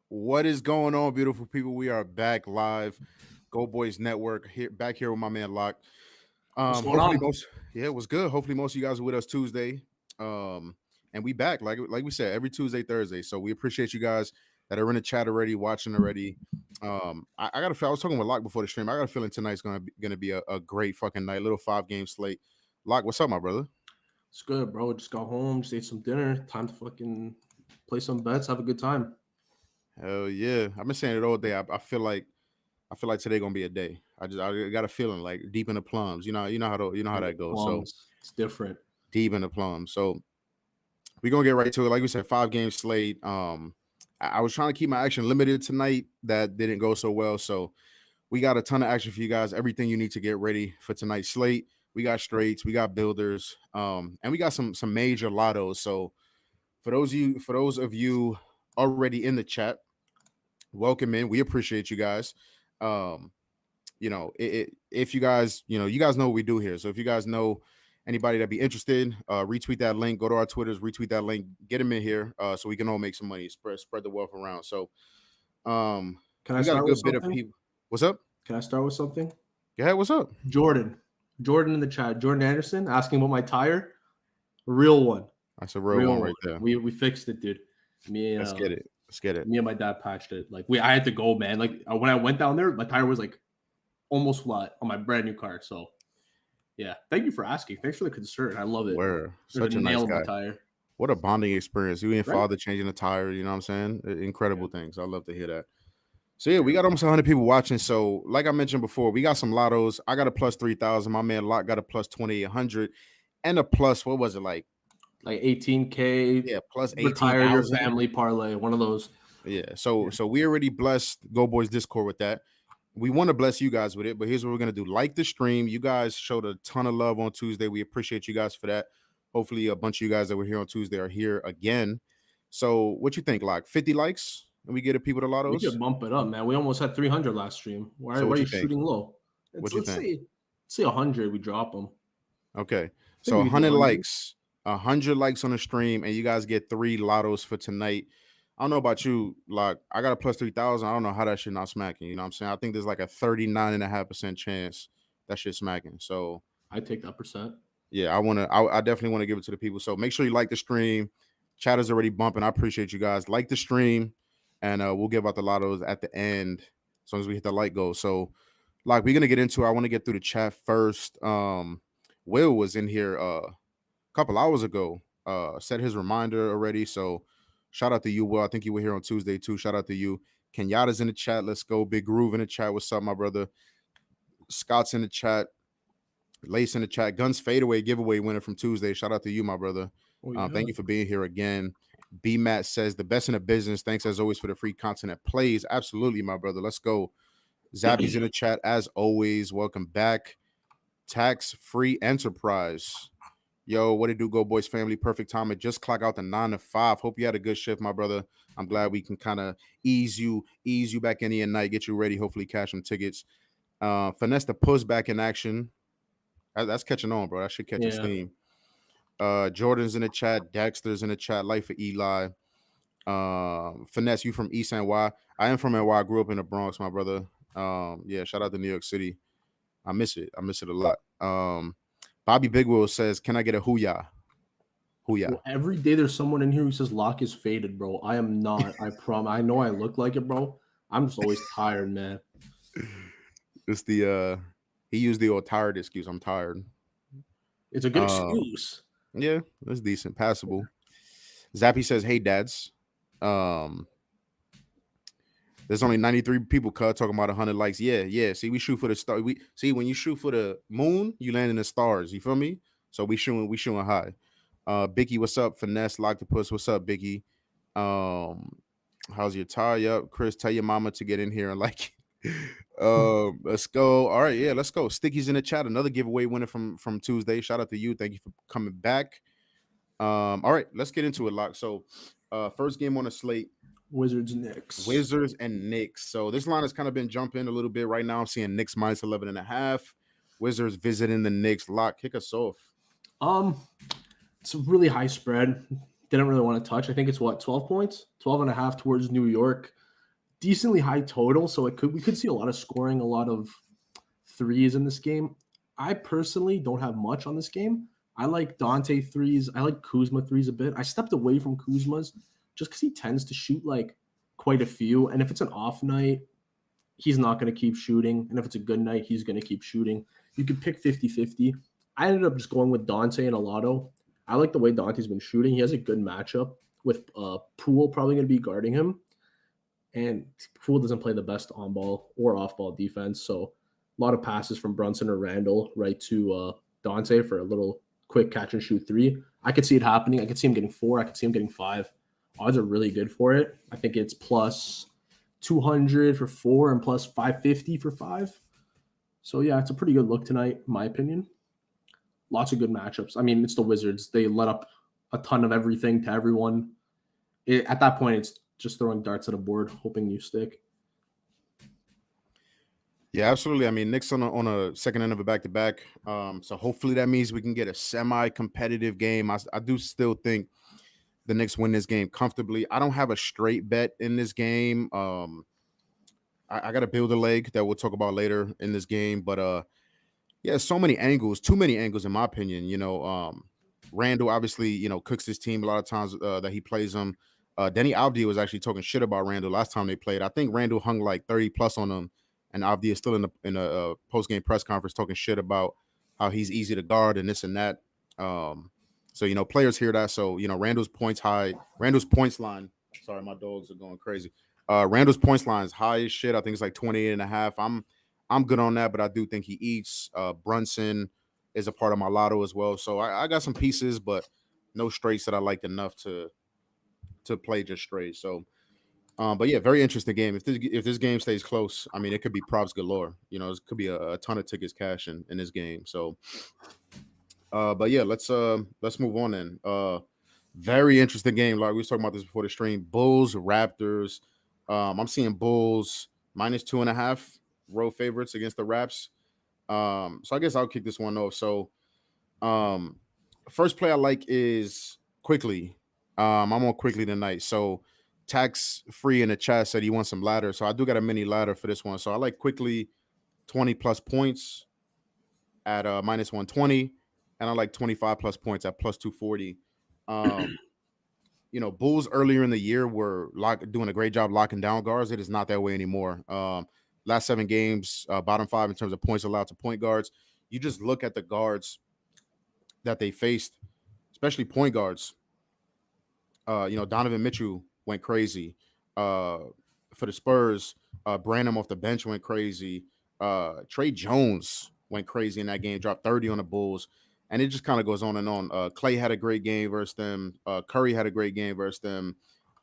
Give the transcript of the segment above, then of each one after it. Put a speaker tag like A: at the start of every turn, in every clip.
A: What is going on, beautiful people? We are back live, GoldBoys Network back here with my man Lock.
B: What's going
A: Hopefully
B: on?
A: it was good. Hopefully most of you guys are with us Tuesday, and we back like we said every Tuesday, Thursday. So we appreciate you guys that are in the chat already, watching already. I got I was talking with Lock before the stream. I got a feeling tonight's gonna be a great fucking night. Little 5-game slate. Lock, what's up, my brother?
B: It's good, bro. Just got home, just ate some dinner. Time to fucking play some bets, have a good time.
A: Hell yeah! I've been saying it all day. I feel like today gonna be a day. I got a feeling like deep in the plums. You know how that goes. So
B: Plums. It's different.
A: deep in the plums. So we're gonna get right to it. Like we said, 5-game slate. I was trying to keep my action limited tonight. That didn't go so well. So we got a ton of action for you guys. Everything you need to get ready for tonight's slate. We got straights, we got builders, and we got some major lottos. So for those of you already in the chat, welcome in. We appreciate you guys. Um, if you guys, you guys know what we do here. So if you guys know anybody that be interested, retweet that link, go to our Twitters, retweet that link, get them in here, so we can all make some money, spread the wealth around. So,
B: Can I
A: we got a
B: start with
A: good bit of
B: something?
A: people. What's up?
B: Can I start with something?
A: Yeah, what's up?
B: Jordan in the chat. Jordan Anderson asking about my tire. Real one.
A: That's a real one right there.
B: We fixed it, dude.
A: Let's get it.
B: Me and my dad patched it. I had to go, man. When I went down there, my tire was like almost flat on my brand new car. So yeah, thank you for asking. Thanks for the concern. I love it.
A: Where
B: There's
A: such a nice guy.
B: Tire.
A: What a bonding experience. You and
B: Right?
A: father changing the tire. You know what I'm saying? Incredible things. I love to hear that. So yeah, we got almost 100 people watching. So like I mentioned before, we got some lottos. I got a plus 3,000. My man Locke got a plus 2,800, and a plus, what was it, like
B: 18K.
A: Yeah, plus
B: Retire your
A: 18,000.
B: family parlay. One of those.
A: Yeah. So we already blessed GoBoys Discord with that. We want to bless you guys with it, but here's what we're gonna do. Like the stream. You guys showed a ton of love on Tuesday. We appreciate you guys for that. Hopefully, a bunch of you guys that were here on Tuesday are here again. So what you think, like 50 likes? And we get a people to
B: We
A: lottos?
B: could bump it up, man. We almost had 300 last stream. Why
A: So what
B: are you
A: you think?
B: shooting low?
A: What you think?
B: Let's say 100. We drop them.
A: Okay. So 100 likes. 100 likes on the stream, and you guys get 3 lottos for tonight. I don't know about you, like I got a plus 3,000. I don't know how that shit not smacking. You know what I'm saying? I think there's like a 39.5% chance that shit smacking. So
B: I take that percent.
A: Yeah, I definitely want to give it to the people. So make sure you like the stream. Chat is already bumping. I appreciate you guys. Like the stream, and we'll give out the lottos at the end as long as we hit the like goal. So, like, we're gonna get into it. I want to get through the chat first. Will was in here a couple hours ago. Set his reminder already. So shout out to you, Will. I think you were here on Tuesday too. Shout out to you. Kenyatta's in the chat. Let's go. Big Groove in the chat. What's up, my brother? Scott's in the chat. Lace in the chat. Guns fadeaway giveaway winner from Tuesday. Shout out to you, my brother. Thank you for being here again. B Matt says the best in the business. Thanks as always for the free content that plays. Absolutely, my brother. Let's go. Zappy's in the chat as always. Welcome back. Tax free enterprise. Yo, what it do, Go Boys family? Perfect time to just clock out the 9 to 5. Hope you had a good shift, my brother. I'm glad we can kind of ease you back in the night, get you ready. Hopefully, cash some tickets. Finesse the push back in action. That's catching on, bro. That should catch steam. Jordan's in the chat. Dexter's in the chat. Life for Eli. Finesse, you from East NY? I am from NY. I grew up in the Bronx, my brother. Yeah, shout out to New York City. I miss it. I miss it a lot. Bobby Bigwell says, "Can I get a hooyah?" Hooyah.
B: Well, every day there's someone in here who says Lock is faded, bro. I am not. I promise. I know I look like it, bro. I'm just always tired, man.
A: It's the he used the old tired excuse. I'm tired.
B: It's a good excuse.
A: Yeah, that's decent, passable. Zappy says, "Hey, dads. There's only 93 people talking about 100 likes. Yeah. See, we shoot for the star. We see when you shoot for the moon, you land in the stars. You feel me? So we shooting high. Bicky, what's up? Finesse, Locktopus, what's up, Bicky? How's your tie up? Chris, tell your mama to get in here and like let's go. All right, yeah, let's go. Sticky's in the chat. Another giveaway winner from Tuesday. Shout out to you. Thank you for coming back. All right, let's get into it, Lock. So first game on the slate.
B: Wizards and Knicks.
A: So this line has kind of been jumping a little bit right now. I'm seeing Knicks minus 11.5. Wizards visiting the Knicks. Lock, kick us off.
B: It's a really high spread. didn't really want to touch. I think it's 12 points, 12 and a half towards New York. Decently high total, so we could see a lot of scoring, a lot of threes in this game. I personally don't have much on this game. I like Dante threes. I like Kuzma threes a bit. I stepped away from Kuzma's just because he tends to shoot like quite a few. And if it's an off night, he's not going to keep shooting. And if it's a good night, he's going to keep shooting. You could pick 50-50. I ended up just going with Dante and a Lotto. I like the way Dante's been shooting. He has a good matchup with Poole probably going to be guarding him. And Poole doesn't play the best on-ball or off-ball defense. So a lot of passes from Brunson or Randall right to Dante for a little quick catch-and-shoot three. I could see it happening. I could see him getting 4. I could see him getting 5. Odds are really good for it. I think it's plus 200 for 4 and plus 550 for 5. So, yeah, it's a pretty good look tonight, in my opinion. Lots of good matchups. I mean, it's the Wizards. They let up a ton of everything to everyone. At that point, it's just throwing darts at a board, hoping you stick.
A: Yeah, absolutely. I mean, Knicks on a second end of a back-to-back. So hopefully that means we can get a semi-competitive game. I do still think the Knicks win this game comfortably. I don't have a straight bet in this game. I got to build a leg that we'll talk about later in this game. But, yeah, so many angles, too many angles in my opinion. Randall obviously, cooks his team a lot of times that he plays them. Denny Avdia was actually talking shit about Randall last time they played. I think Randall hung like 30 plus on him, and Avdia is still in a post game press conference talking shit about how he's easy to guard and this and that. So players hear that. So Randall's points line. Sorry, my dogs are going crazy. Randall's points line is high as shit. I think it's like 28.5. I'm good on that, but I do think he eats. Brunson is a part of my lotto as well. So I got some pieces, but no straights that I liked enough to play just straight. So, but yeah, very interesting game. If this game stays close, I mean, it could be props galore. It could be a ton of tickets cashing in this game. So, but yeah, let's move on then. Very interesting game. Like we was talking about this before the stream. Bulls, Raptors. I'm seeing Bulls -2.5 road favorites against the Raps. So I guess I'll kick this one off. So, first play I like is Quickly. I'm on Quickly tonight. So tax free in the chat said he wants some ladder. So I do got a mini ladder for this one. So I like Quickly 20 plus points at -120, and I like 25 plus points at plus 240. Bulls earlier in the year were doing a great job locking down guards. It is not that way anymore. Last 7 games, bottom 5 in terms of points allowed to point guards. You just look at the guards that they faced, especially point guards. Donovan Mitchell went crazy. For the Spurs, Branham off the bench went crazy. Trey Jones went crazy in that game, dropped 30 on the Bulls. And it just kind of goes on and on. Clay had a great game versus them. Curry had a great game versus them.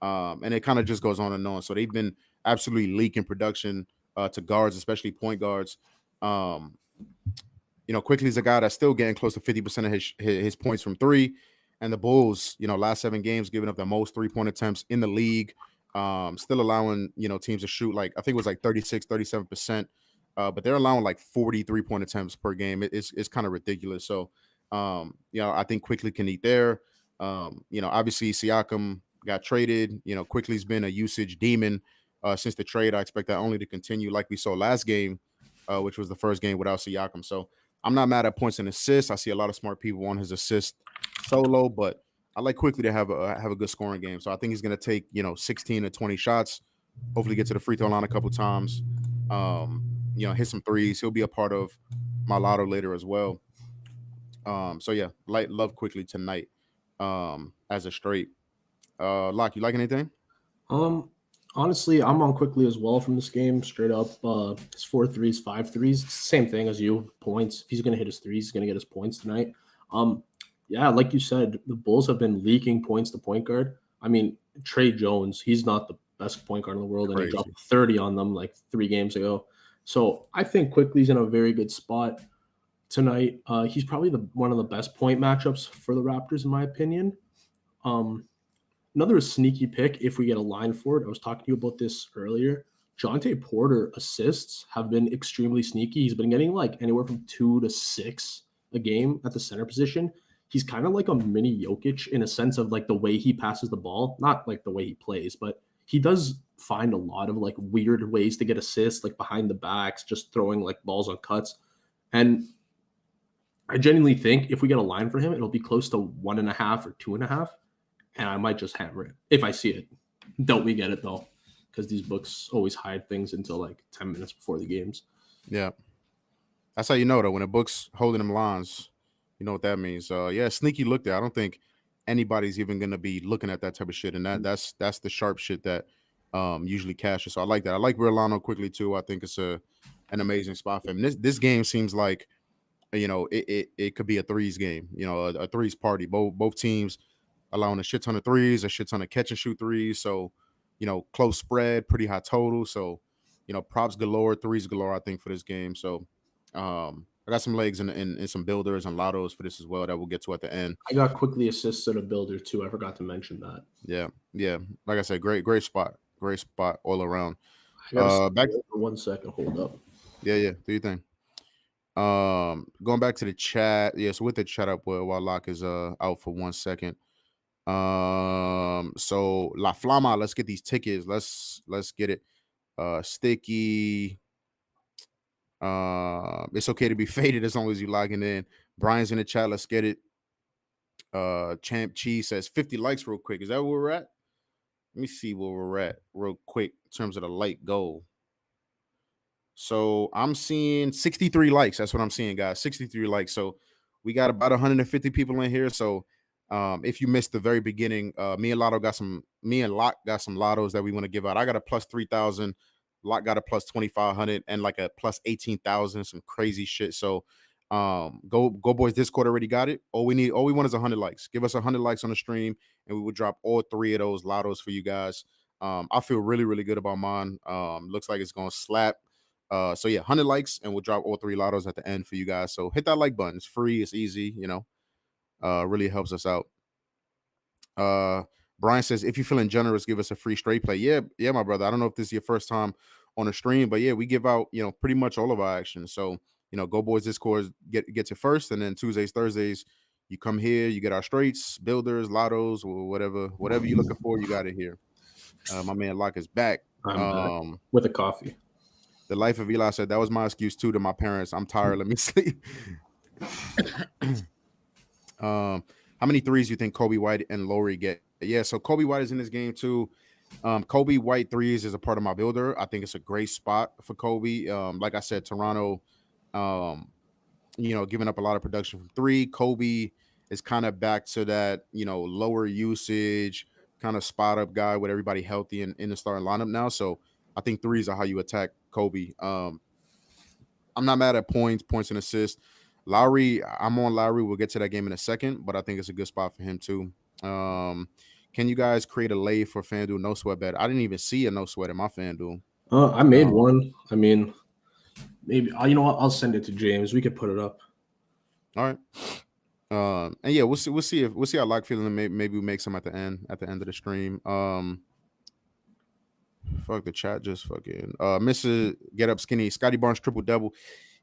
A: And it kind of just goes on and on. So they've been absolutely leaking production to guards, especially point guards. Quickly is a guy that's still getting close to 50% of his points from 3. And the Bulls, last 7 games, giving up the most 3-point attempts in the league. Still allowing, teams to shoot I think it was 36, 37%. But they're allowing 40 3-point attempts per game. It's kind of ridiculous. So, I think Quickly can eat there. Obviously Siakam got traded. Quickly's been a usage demon since the trade. I expect that only to continue like we saw last game, which was the first game without Siakam. So I'm not mad at points and assists. I see a lot of smart people on his assist solo, but I like Quickly to have a good scoring game. So I think he's going to take 16 to 20 shots. Hopefully get to the free throw line a couple times. Hit some threes. He'll be a part of my lotto later as well. So yeah, love Quickly tonight as a straight. Locke, you like anything?
B: Honestly, I'm on Quickly as well from this game. Straight up, it's 4 threes, 5 threes. Same thing as you. Points. If he's gonna hit his threes, he's gonna get his points tonight. Yeah, like you said, the Bulls have been leaking points to point guard. I mean, Trey Jones, he's not the best point guard in the world, and he dropped 30 on them 3 games ago. So I think Quickly's in a very good spot tonight. He's probably one of the best point matchups for the Raptors, in my opinion. Another sneaky pick if we get a line for it. I was talking to you about this earlier. Jonte Porter assists have been extremely sneaky. He's been getting anywhere from 2 to 6 a game at the center position. he's kind of like a mini Jokic in a sense of like the way he passes the ball, not like the way he plays, but he does find a lot of like weird ways to get assists, like behind the backs, just throwing like balls on cuts. And I genuinely think if we get a line for him, it'll be close to 1.5 or 2.5, and I might just hammer it if I see it. Don't we get it though? Because these books always hide things until like 10 minutes before the games.
A: Yeah. That's how you know though. When a book's holding them lines, you know what that means. Yeah, sneaky look there. I don't think anybody's even gonna be looking at that type of shit. And that's the sharp shit that usually cashes. So I like that. I like Verlano quickly too. I think it's an amazing spot for him. This game seems like it could be a threes game, a threes party. Both teams allowing a shit ton of threes, a shit ton of catch and shoot threes. So, close spread, pretty high total. So, props galore, threes galore, I think, for this game. So I got some legs and some builders and lottos for this as well that we'll get to at the end.
B: I got quickly assists at a builder too. I forgot to mention that.
A: Yeah. Yeah. Like I said, great spot. Great spot all around.
B: I gotta
A: Back
B: for 1 second. Hold up.
A: Yeah, do your thing. Going back to the chat. Yeah, so with the chat up while Locke is out for 1 second. So La Flama, let's get these tickets. Let's get it. Sticky. It's okay to be faded as long as you logging in. Brian's in the chat. Let's get it. Champ Cheese says 50 likes real quick. Is that where we're at? Let me see where we're at real quick in terms of the like goal. So I'm seeing 63 likes. That's what I'm seeing, guys. 63 likes. So we got about 150 people in here. So if you missed the very beginning, me and Locke got some lottos that we want to give out. I got a plus 3,000. Locke got a plus 2,500 and like a plus 18,000. Some crazy shit. So GoldBoys Discord already got it. All we want is 100 likes. Give us 100 likes on the stream, and we will drop all 3 of those lottos for you guys. I feel really, really good about mine. Looks like it's gonna slap. So yeah, 100 likes, and we'll drop all 3 lottos at the end for you guys. So hit that like button. It's free. It's easy. Really helps us out. Brian says, if you're feeling generous, give us a free straight play. Yeah, my brother. I don't know if this is your first time on a stream, but yeah, we give out, pretty much all of our action. So, GoldBoys Discord gets it first, and then Tuesdays, Thursdays, you come here, you get our straights, builders, lottos, or whatever you're looking for, you got it here. My man Locke is back.
B: I'm back with a coffee.
A: The life of Eli said, that was my excuse too to my parents. I'm tired. Let me sleep. How many threes do you think Kobe White and Lowry get? Yeah, so Kobe White is in this game too. Kobe White threes is a part of my builder. I think it's a great spot for Kobe. Like I said, Toronto, giving up a lot of production from 3. Kobe is kind of back to that, lower usage, kind of spot up guy with everybody healthy and in the starting lineup now. So I think threes are how you attack Kobe. I'm not mad at points and assists. Lowry, I'm on Lowry. We'll get to that game in a second, but I think it's a good spot for him too. Can you guys create a lay for FanDuel no sweat bet? I didn't even see a no sweat in my FanDuel.
B: I made one. I mean, maybe I'll send it to James. We could put it up.
A: All right. And yeah, we'll see how Locke feeling. Maybe we make some at the end of the stream. Fuck the chat, just fucking Mr. Get Up Skinny, Scotty Barnes triple double.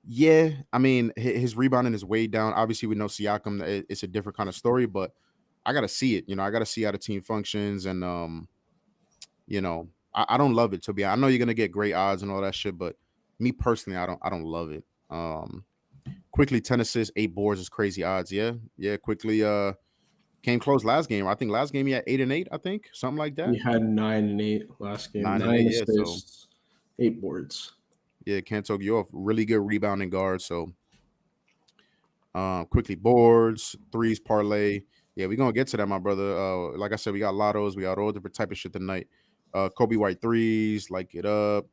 A: Yeah, I mean his rebounding is way down. Obviously, we know Siakam. It's a different kind of story, but I gotta see it. I gotta see how the team functions, and I don't love it to be. I know you're gonna get great odds and all that shit, but me personally, I don't love it. Quickly 10 assists, 8 boards is crazy odds. Yeah. Quickly came close last game. I think last game he had 8 and 8. I think something like that.
B: We had 9 and 8 last game.
A: 9 and 8
B: assists, 8 boards.
A: Yeah, can't talk you off. Really good rebounding guard. So quickly boards, threes, parlay. Yeah, we're gonna get to that, my brother. Like I said, we got lottos, we got all different type of shit tonight. Kobe White threes, like it up.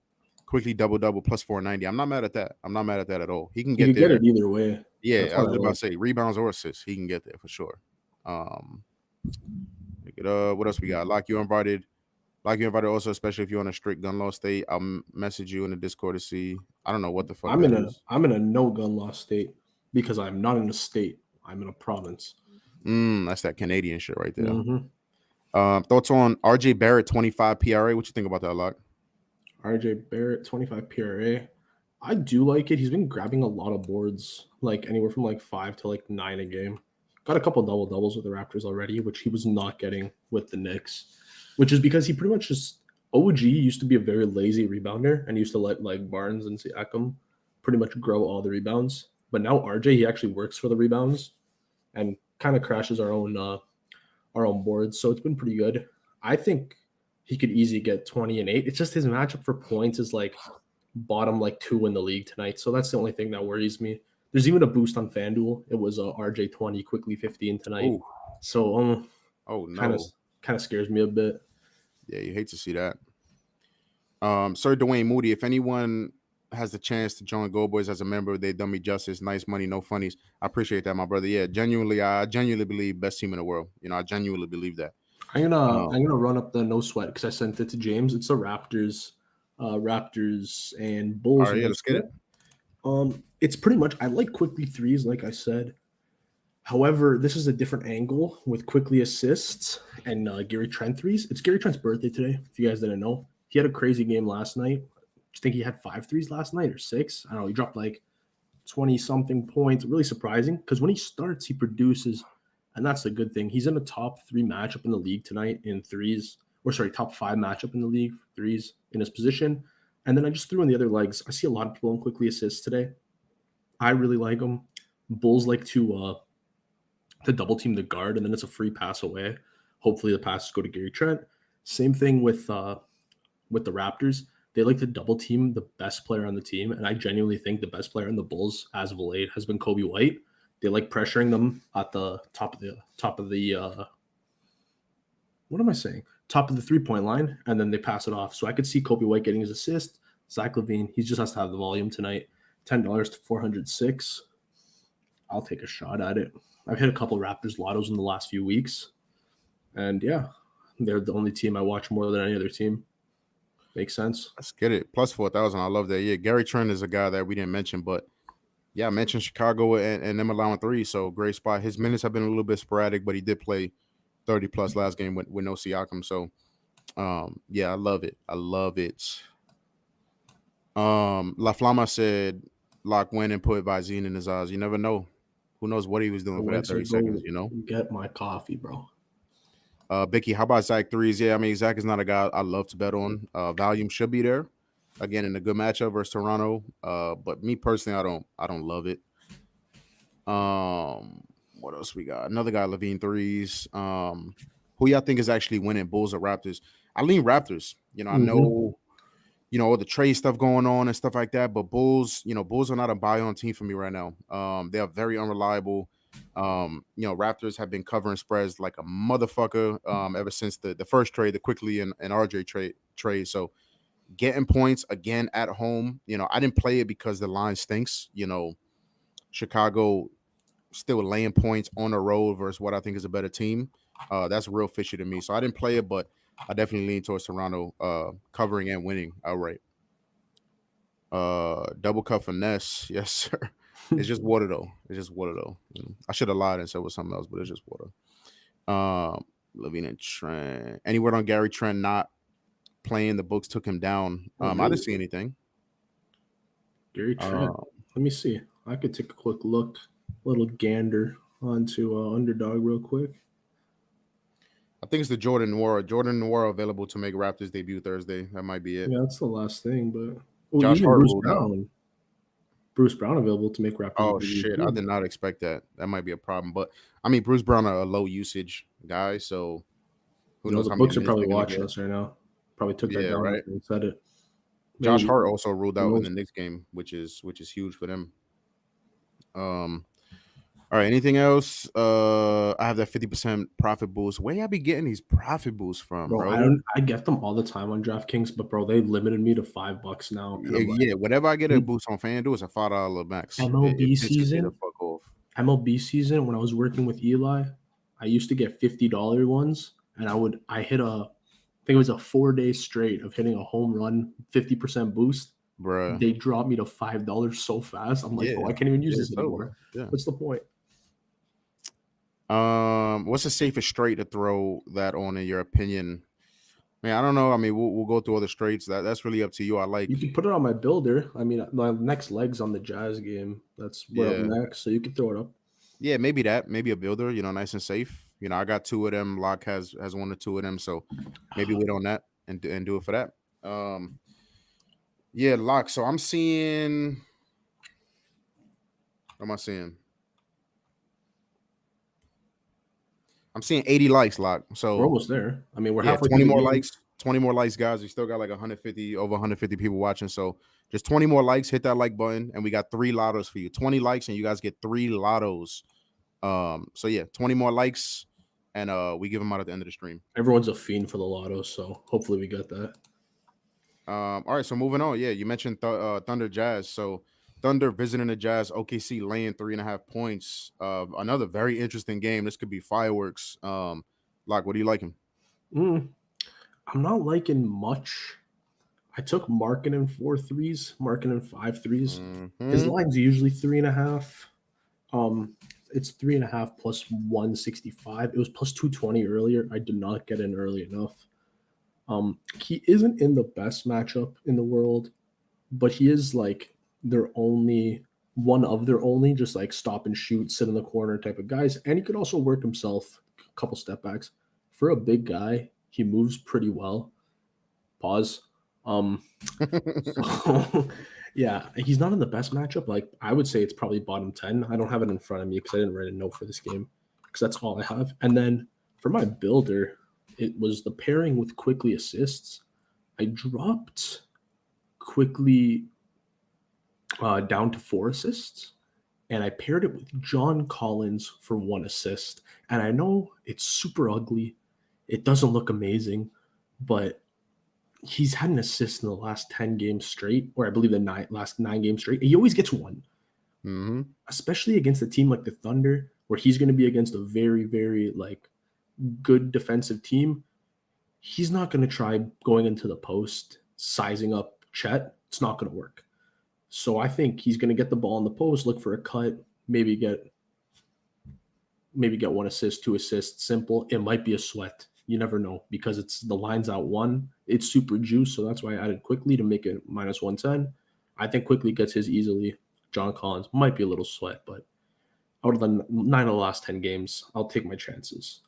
A: Quickly double plus 490. I'm not mad at that. I'm not mad at that at all. He can get there.
B: Get it either way.
A: Yeah, I was about to say rebounds or assists. He can get there for sure. Pick it up. What else we got? Like you invited also, especially if you're on a strict gun law state. I'll message you in the Discord to see. I don't know what the fuck
B: I'm in a no gun law state because I'm not in a state. I'm in a province.
A: That's that Canadian shit right there. Mm-hmm. Thoughts on RJ Barrett 25 PRA? What you think about that, Locke?
B: RJ Barrett 25 PRA. I do like it. He's been grabbing a lot of boards, like anywhere from like 5 to like 9 a game. got a couple double doubles with the Raptors already, which he was not getting with the Knicks, which is because he pretty much just OG used to be a very lazy rebounder and used to let like Barnes and Siakam pretty much grow all the rebounds. But now RJ, he actually works for the rebounds and kind of crashes our own boards. So it's been pretty good. I think he could easily get 20 and 8. It's just his matchup for points is like bottom like 2 in the league tonight. So that's the only thing that worries me. There's even a boost on FanDuel. It was RJ 20, quickly 15 tonight.
A: Ooh.
B: So
A: Oh no.
B: kind of scares me a bit.
A: Yeah, you hate to see that. Sir Dwayne Moody, if anyone has the chance to join GoldBoys as a member, they've done me justice. Nice money, no funnies. I appreciate that, my brother. Yeah, I genuinely believe best team in the world. You know, I genuinely believe that.
B: I'm gonna run up the no sweat because I sent it to James. It's the Raptors and Bulls.
A: All right, yeah, let's get it.
B: It's pretty much I like quickly threes, like I said. However, this is a different angle with quickly assists and Gary Trent threes. It's Gary Trent's birthday today. If you guys didn't know, he had a crazy game last night. I think he had 5 threes last night or 6. I don't know. He dropped like 20 something points. Really surprising because when he starts, he produces, and that's the good thing. He's in a top 3 matchup in the league tonight in threes, or sorry, top 5 matchup in the league threes in his position. And then I just threw in the other legs. I see a lot of people in quickly assists today. I really like them. Bulls like to double team the guard, and then it's a free pass away. Hopefully the passes go to Gary Trent. Same thing with the Raptors. They like to double team the best player on the team, and I genuinely think the best player in the Bulls as of late has been Kobe White. They like pressuring them at the top of the what am I saying? Top of the 3-point line, and then they pass it off. So I could see Kobe White getting his assist. Zach LaVine, he just has to have the volume tonight. $10 to 406. I'll take a shot at it. I've hit a couple Raptors lottos in the last few weeks. And yeah, they're the only team I watch more than any other team. Makes sense.
A: Let's get it. Plus 4,000. I love that. Yeah, Gary Trent is a guy that we didn't mention, but yeah, I mentioned Chicago and them allowing 3, so great spot. His minutes have been a little bit sporadic, but he did play 30 plus last game with no Siakam. So yeah, I love it. I love it. La Flama said lock win and put Visine in his eyes. You never know. Who knows what he was doing for that 30 seconds, you know?
B: Get my coffee, bro.
A: Bicky, how about Zach threes? Yeah, I mean, Zach is not a guy I love to bet on. Volume should be there. Again, in a good matchup versus Toronto. But me personally, I don't love it. What else we got? Another guy, Levine threes. Who y'all think is actually winning, Bulls or Raptors? I lean Raptors. You know, I know, you know, all the trade stuff going on and stuff like that. But Bulls, you know, Bulls are not a buy-on team for me right now. They are very unreliable. You know, Raptors have been covering spreads like a motherfucker ever since the first trade, the Quickly and RJ trade. So getting points again at home, you know, I didn't play it because the line stinks. You know, Chicago still laying points on the road versus what I think is a better team. That's real fishy to me. So I didn't play it, but I definitely lean towards Toronto covering and winning outright. Double cup finesse, yes, sir. It's just water though. It's just water though. I should have lied and said it was something else, but it's just water. Levine and Trent. Any word on Gary Trent not playing? The books took him down. I didn't see anything.
B: Gary Trent. Let me see. I could take a quick look, little gander onto Underdog real quick.
A: I think it's the Jordan Noir. Jordan Noir available to make Raptors debut Thursday. That might be it.
B: Yeah, that's the last thing. But
A: Josh Hart ruled out.
B: Bruce Brown available to make Raptors.
A: Oh shit! I did not expect that. That might be a problem. But I mean, Bruce Brown a low usage guy, so
B: who knows? The books are probably watching us right now. Probably took that down right and said it.
A: Josh Hart also ruled out in the Knicks game, which is huge for them. All right. Anything else? I have that 50% profit boost. Where y'all be getting these profit boosts from, bro?
B: I get them all the time on DraftKings, but bro, they limited me to $5 now.
A: Yeah, whenever I get a boost on FanDuel, it's a $5 max.
B: MLB season. MLB season. When I was working with Eli, I used to get $50 ones, and I hit I think it was a 4-day straight of hitting a home run 50% boost.
A: Bruh.
B: They dropped me to $5 so fast. I'm like, I can't even use this anymore. Yeah. What's the point?
A: What's the safest straight to throw that on in your opinion? Man, I don't know. I mean, we'll go through all the straights. That's really up to you. You
B: can put it on my builder. I mean, my next leg's on the Jazz game. That's where I'm next, so you can throw it up.
A: Yeah, maybe that. Maybe a builder, nice and safe. I got two of them. Lock has one or two of them. So maybe wait on that and do it for that. Um yeah, Lock. So I'm seeing what am I seeing? I'm seeing 80 likes, Lock.
B: We're
A: So
B: almost there. I mean, we're
A: yeah,
B: halfway through
A: 20
B: the
A: more
B: game.
A: likes. 20 more likes, guys. We still got like 150, over 150 people watching. So just 20 more likes, hit that like button, and we got 3 lottos for you. 20 likes, and you guys get 3 lottos. So yeah, 20 more likes, and we give them out at the end of the stream.
B: Everyone's a fiend for the lotto, so hopefully we get that.
A: All right, so moving on. Yeah, you mentioned Thunder Jazz. So Thunder visiting the Jazz, OKC laying 3.5 points. Another very interesting game. This could be fireworks. Like, what are you liking?
B: Mm, I'm not liking much. I took Markkinen 4 threes, Markkinen 5 threes. His
A: Hmm.
B: line's usually 3.5. Um, it's 3.5 plus 165. It was plus 220 earlier. I did not get in early enough. He isn't in the best matchup in the world, but he is like their only one of their only just like stop and shoot, sit in the corner type of guys. And he could also work himself a couple step backs. For a big guy, he moves pretty well. Pause. Um, so yeah, he's not in the best matchup. Like I would say it's probably bottom 10. I don't have it in front of me because I didn't write a note for this game because that's all I have. And then for my builder, it was the pairing with quickly assists. I dropped quickly down to 4 assists, and I paired it with John Collins for 1 assist. And I know it's super ugly. It doesn't look amazing, but he's had an assist in the last 10 games straight, or I believe the last 9 games straight. He always gets one,
A: Hmm.
B: especially against a team like the Thunder, where he's going to be against a very, very like good defensive team. He's not going to try going into the post, sizing up Chet. It's not going to work. So I think he's going to get the ball in the post, look for a cut, maybe get 1 assist, 2 assists, simple. It might be a sweat. You never know because it's the line's out one. It's super juice, so that's why I added quickly to make it minus 110. I think quickly gets his easily. John Collins might be a little sweat, but out of the 9 of the last 10 games, I'll take my chances.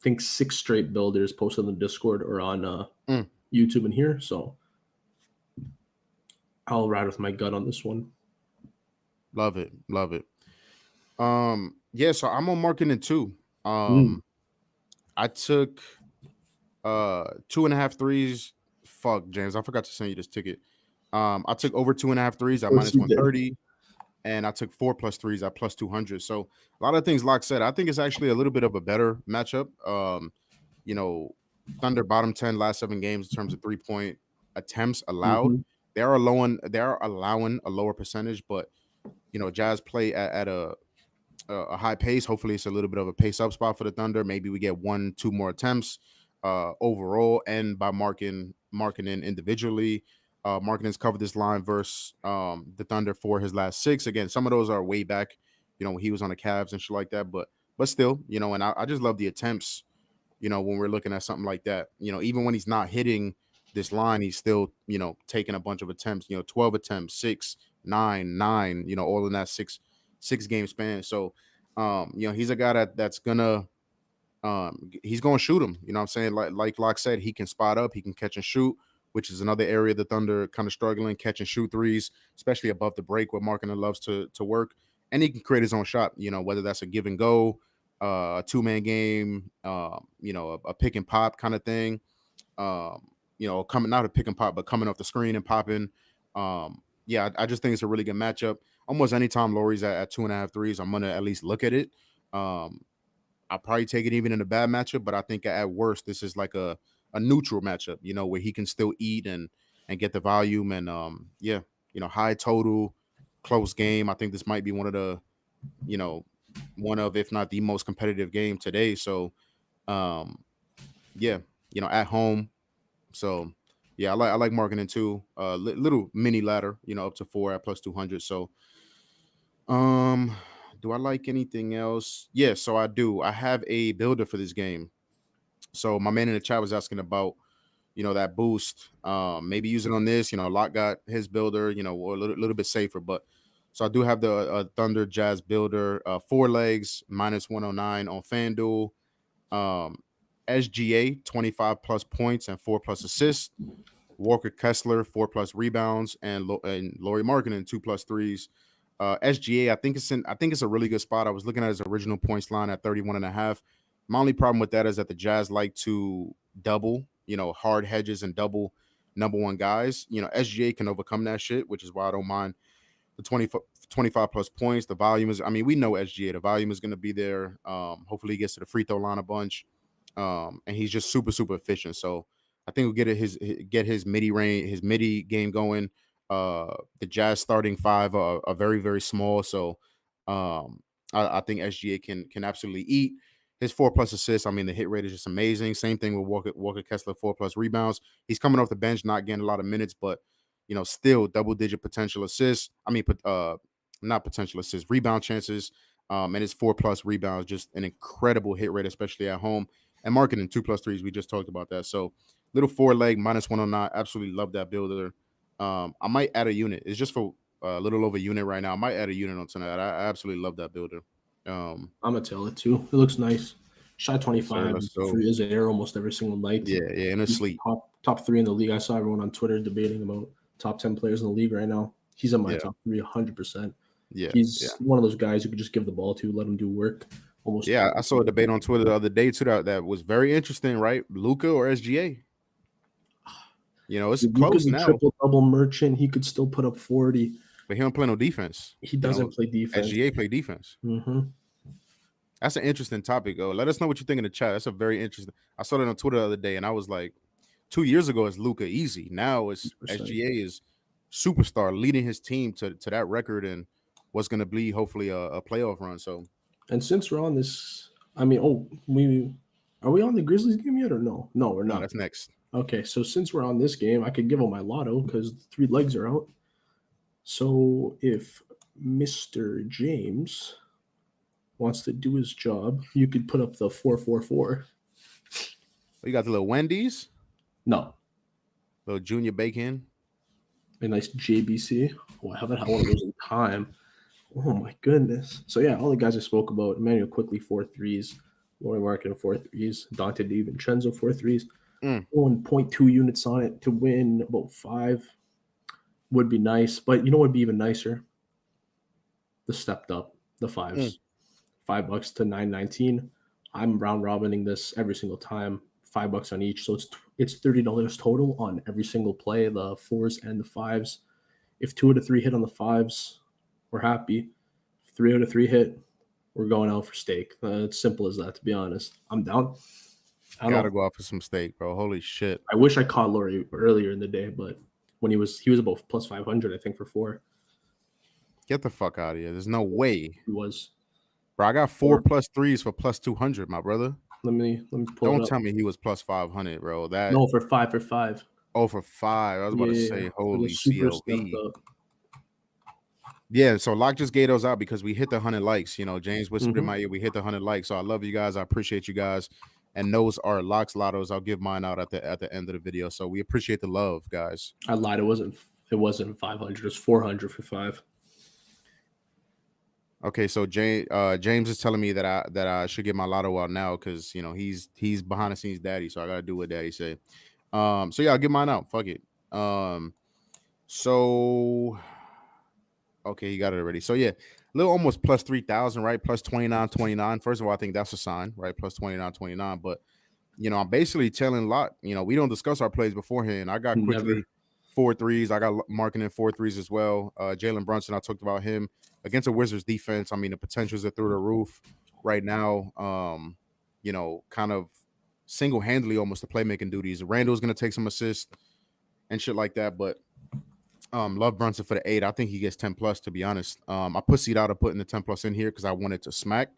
B: Think 6 straight builders posted on the Discord or on
A: Mm,
B: YouTube and here, so I'll ride with my gut on this one.
A: love it, love it. Yeah, so I'm on marketing too.
B: Mm.
A: I took 2.5 threes. Fuck, James, I forgot to send you this ticket. I took over 2.5 threes at
B: Of course
A: minus
B: you did.
A: 130, and I took 4 plus 3s at plus 200. So a lot of things, Locke said, I think it's actually a little bit of a better matchup. You know, Thunder bottom 10 last 7 games in terms of 3-point attempts allowed.
B: Mhm.
A: They are allowing a lower percentage, but Jazz play at a high pace. Hopefully, it's a little bit of a pace up spot for the Thunder. Maybe we get 1, 2 more attempts overall, and by marking in individually. Marking has covered this line versus the Thunder for his last 6. Again, some of those are way back, when he was on the Cavs and shit like that. But still, and I just love the attempts. When we're looking at something like that, even when he's not hitting this line, he's still taking a bunch of attempts. 12 attempts, 6, 9, 9. All in that six game span. So he's a guy that's gonna he's gonna shoot him. You know what I'm saying? Like Locke said, he can spot up, he can catch and shoot, which is another area the Thunder kind of struggling, catch and shoot threes, especially above the break where Markkanen loves to work. And he can create his own shot, whether that's a give and go, a 2-man game, a pick and pop kind of thing. Coming not a pick and pop, but coming off the screen and popping. Yeah, I just think it's a really good matchup. Almost anytime Laurie's at 2.5 threes, I'm gonna at least look at it. Um, I'll probably take it even in a bad matchup, but I think at worst this is like a neutral matchup, where he can still eat and get the volume and yeah, high total, close game. I think this might be you know, one of if not the most competitive game today. So um yeah, at home. So yeah, I like marketing too. Little mini ladder, up to 4 at plus 200. So um do I like anything else? Yeah, so I do. I have a builder for this game. So my man in the chat was asking about, that boost. Maybe use it on this. Locke got his builder, or a little bit safer. But So I do have the Thunder Jazz builder, 4 legs -109 on FanDuel. Um, SGA 25 plus points and 4 plus assists. Walker Kessler 4 plus rebounds, and Lauri Markkanen 2 plus threes. SGA, I think it's a really good spot. I was looking at his original points line at 31.5. My only problem with that is that the Jazz like to double, hard hedges and double number one guys. SGA can overcome that shit, which is why I don't mind the 25 plus points. The volume is, I mean, we know SGA, the volume is going to be there. Hopefully he gets to the free throw line a bunch. And he's just super, super efficient. So I think we'll get his midi game going. The Jazz starting five are very, very small. So I think SGA can absolutely eat. His 4 plus assists, I mean, the hit rate is just amazing. Same thing with Walker Kessler, 4 plus rebounds. He's coming off the bench, not getting a lot of minutes, but still double-digit potential assists. I mean, not potential assists, rebound chances. And his 4 plus rebounds, just an incredible hit rate, especially at home. And Markkanen 2 plus threes, we just talked about that. So little 4 leg -109, absolutely love that builder. I might add a unit. It's just for a little over a unit right now. I might add a unit on tonight. I absolutely love that builder.
B: I'm gonna tell it too. It looks nice. Shot
A: Yes, sir.
B: 25
A: Let's go.
B: for his air almost every single night.
A: Yeah, in a
B: He's
A: sleep.
B: top 3 in the league. I saw everyone on Twitter debating about top 10 players in the league right now. He's in my
A: Yeah.
B: top 3, 100%.
A: Yeah,
B: He's one of those guys you could just give the ball to, let him do work. Almost.
A: yeah. I saw a debate on Twitter the other day too that was very interesting. Right, Luka or SGA? It's
B: Dude,
A: close
B: Luka's a
A: now,
B: triple-double merchant. He could still put up 40.
A: but he don't play no defense.
B: He doesn't play defense.
A: SGA play defense.
B: Mm-hmm.
A: That's an interesting topic, though. Let us know what you think in the chat. That's a very interesting. I saw that on Twitter the other day, and I was like, 2 years ago it's Luka easy. Now it's
B: 100%.
A: SGA is superstar leading his team to that record and what's going to be hopefully a playoff run. So,
B: and since we're on this, I mean, are we on the Grizzlies game yet or no? No, we're not.
A: No, that's next.
B: Okay, so since we're on this game, I could give him my lotto because 3 legs are out. So if Mr. James wants to do his job, you could put up the 444.
A: You got the little Wendy's,
B: No,
A: little Junior Bacon.
B: a nice JBC. Oh, I haven't had one of those in time. Oh my goodness. So yeah, all the guys I spoke about, Emmanuel Quickly 4 threes, Lauri Markkanen 4 threes, Dante DiVincenzo 4 threes. 1.2 units on it to win about 5 would be nice. But you know what would be even nicer? The stepped up, the 5s. $5 to $9.19. I'm round robining this every single time, $5 on each. So it's $30 total on every single play, the 4s and the 5s. If 2 out of 3 hit on the 5s, we're happy. If 3 out of 3 hit, we're going out for steak. It's simple as that, to be honest. I'm down.
A: I gotta go out for some steak, bro. Holy shit.
B: I wish I caught Lauri earlier in the day, but when he was about plus 500, I think, for 4.
A: Get the fuck out of here. There's no way.
B: He was.
A: Bro, I got 4 plus threes for plus 200, my brother.
B: Let me pull
A: Don't
B: it up.
A: tell me he was plus 500, bro.
B: No, for 5.
A: Oh, for 5. I was about to say, holy CLV. Yeah, so Lock just gave those out because we hit the 100 likes. James whispered in my ear, we hit the 100 likes. So I love you guys. I appreciate you guys. And those are Locks Lottos. I'll give mine out at the end of the video. So we appreciate the love, guys.
B: I lied. It wasn't 500. It was 400 for 5.
A: Okay, so James is telling me that I should get my lotto out now because he's behind the scenes daddy, so I gotta do what daddy say. So yeah, I'll get mine out. Fuck it. So okay, he got it already. So yeah, little almost plus 3,000, right? Plus 29.29. First of all, I think that's a sign, right? Plus 29.29. But I'm basically telling Lot, we don't discuss our plays beforehand. I got Quickly 4 threes. I got Markkanen 4 threes as well. Jalen Brunson, I talked about him against a Wizards defense. I mean, the potentials are through the roof right now. Kind of single-handedly almost the playmaking duties. Randall's gonna take some assists and shit like that, but love Brunson for the 8. I think he gets 10 plus, to be honest. I pussied out of putting the 10 plus in here because I wanted to smack.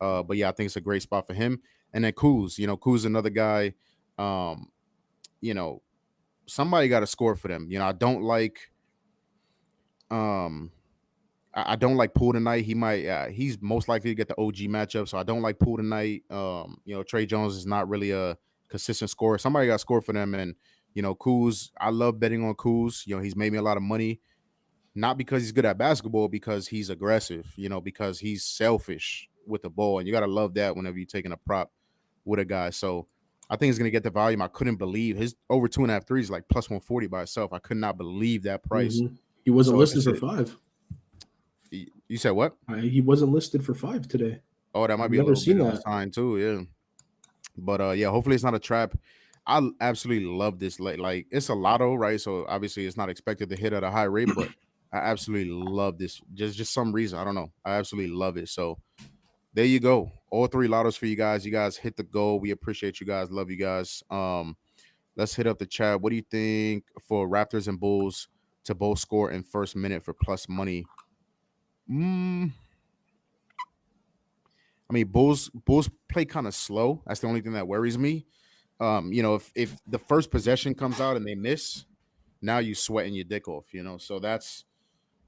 A: But yeah, I think it's a great spot for him. And then Kuz, Kuz, another guy. Somebody got to score for them. I don't like. I don't like Poole tonight. He might. He's most likely to get the OG matchup, so I don't like Poole tonight. Trey Jones is not really a consistent scorer. Somebody got to score for them, and Kuz. I love betting on Kuz. He's made me a lot of money. not because he's good at basketball, because he's aggressive, because he's selfish with the ball. And you got to love that whenever you're taking a prop with a guy. So I think he's going to get the volume. I couldn't believe his over 2.5 threes, like plus 140 by itself. I could not believe that price.
B: He wasn't
A: So if
B: listed
A: it's
B: for
A: it,
B: 5.
A: you said what?
B: He wasn't listed for 5 today.
A: Oh, that might
B: I've
A: be a
B: never
A: little bit
B: seen
A: of a
B: that.
A: sign too. Yeah. But yeah, hopefully it's not a trap. I absolutely love this. Like it's a lotto, right? So obviously it's not expected to hit at a high rate, but I absolutely love this. Just some reason. I don't know. I absolutely love it. So there you go. All 3 lottos for you guys. You guys hit the goal. We appreciate you guys. Love you guys. Let's hit up the chat. What do you think for Raptors and Bulls to both score in first minute for plus money? I mean, Bulls play kind of slow. That's the only thing that worries me. If the first possession comes out and they miss, now you sweating your dick off, So that's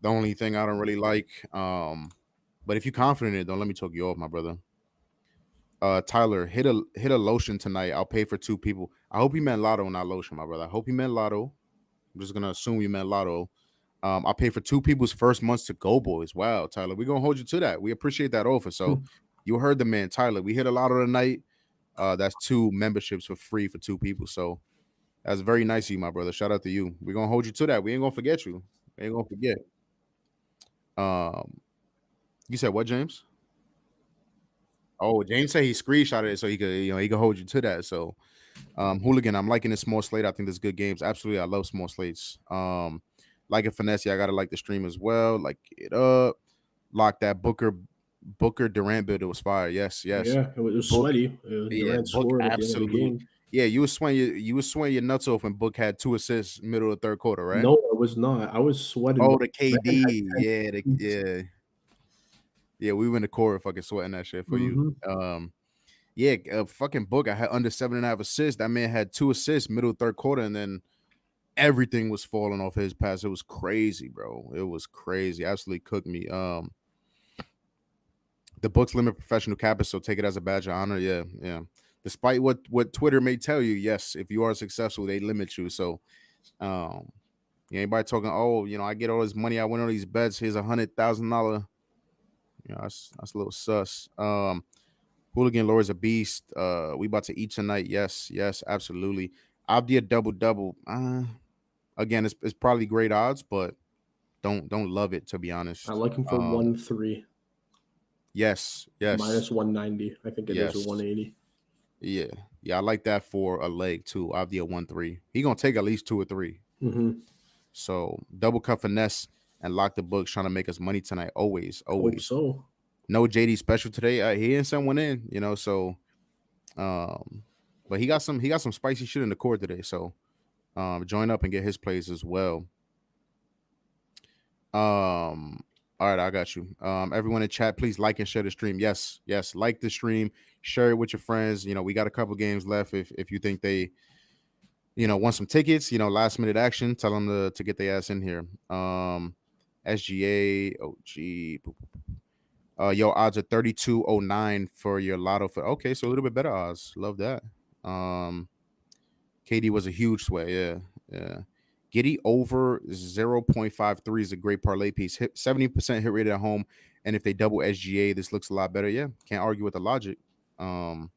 A: the only thing I don't really like. But if you're confident in it, don't let me talk you off, my brother. Tyler, hit a lotion tonight. I'll pay for 2 people. I hope you meant Lotto, not lotion, my brother. I hope you meant Lotto. I'm just gonna assume you meant Lotto. I'll pay for 2 people's first months to GoldBoys. Wow, Tyler, we're gonna hold you to that. We appreciate that offer. So you heard the man, Tyler. We hit a Lotto tonight. That's 2 memberships for free for 2 people. So that's very nice of you, my brother. Shout out to you. We're gonna hold you to that. We ain't gonna forget you. We ain't gonna forget. You said what, James? Oh, James said he screenshotted it so he could hold you to that. So Hooligan, I'm liking this small slate. I think there's good games. Absolutely, I love small slates. Like a finesse, I gotta like the stream as well. Like it up. Lock that Booker Durant build. It was fire. Yes.
B: Yeah, it was
A: Book.
B: sweaty.
A: Yeah,
B: Durant
A: Book
B: scored at the end of the
A: absolutely.
B: game.
A: Yeah, you was swinging your nuts off when Book had 2 assists middle of the third quarter, right?
B: No, I was not. I was sweating.
A: Oh,
B: When
A: the
B: Durant had
A: KD.
B: 10
A: Yeah,
B: points.
A: yeah. We were in the court fucking sweating that shit for you. Yeah, fucking Book. I had under 7.5 assists. That man had 2 assists middle of third quarter, and then everything was falling off his pass. It was crazy, bro. It was crazy. Absolutely cooked me. The books limit professional capital, so take it as a badge of honor. Yeah. Despite what Twitter may tell you, yes, if you are successful, they limit you. So, anybody talking, oh, I get all this money, I win all these bets. Here's $100,000. That's a little sus. Hooligan Lord is a beast. We about to eat tonight. Yes, absolutely. Abdia double. Again, it's probably great odds, but don't love it, to be
B: I
A: honest.
B: like him for 1-3.
A: Yes.
B: Minus 190. I think it is, or
A: Yes.
B: 180.
A: Yeah. I like that for a leg too. Abdia 1-3. He gonna take at least 2 or 3. So double cut finesse and lock the books, trying to make us money tonight. Always.
B: Hope so.
A: No JD special today. He didn't send one in, So, but he got some spicy shit in the court today. So, join up and get his plays as well. All right, I got you. Everyone in chat, please like and share the stream. Yes, like the stream, share it with your friends. We got a couple games left. If you think they, want some tickets, last minute action, tell them to get their ass in here. SGA, your odds are 32.09 for your lotto. Okay, so a little bit better odds. Love that. KD was a huge sway. Yeah. Giddy over 0.53 is a great parlay piece. 70% hit rate at home. And if they double SGA, this looks a lot better. Yeah, can't argue with the logic. All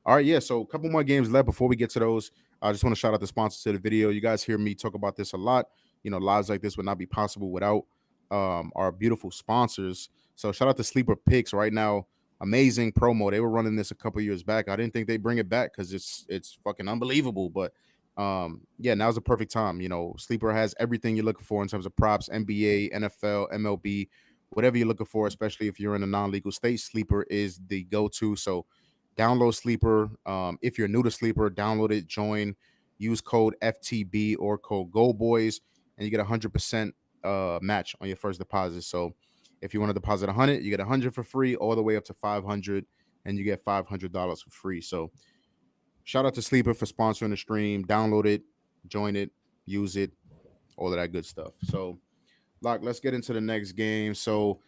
A: right, yeah. So a couple more games left before we get to those. I just want to shout out the sponsors to the video. You guys hear me talk about this a lot. Lives like this would not be possible without our beautiful sponsors. So shout out to Sleeper Picks right now. Amazing promo. They were running this a couple years back. I didn't think they'd bring it back because it's fucking unbelievable. But yeah, now's the perfect time. Sleeper has everything you're looking for in terms of props, NBA, NFL, MLB, whatever you're looking for, especially if you're in a non-legal state. Sleeper is the go-to. So download Sleeper. If you're new to Sleeper, download it, join, use code FTB or code GoldBoys, and you get 100% match on your first deposit. So if you want to deposit 100, you get 100 for free, all the way up to 500, and you get $500 for free. So shout out to Sleeper for sponsoring the stream. Download it, join it, use it, all of that good stuff. So, Lock, let's get into the next game. So,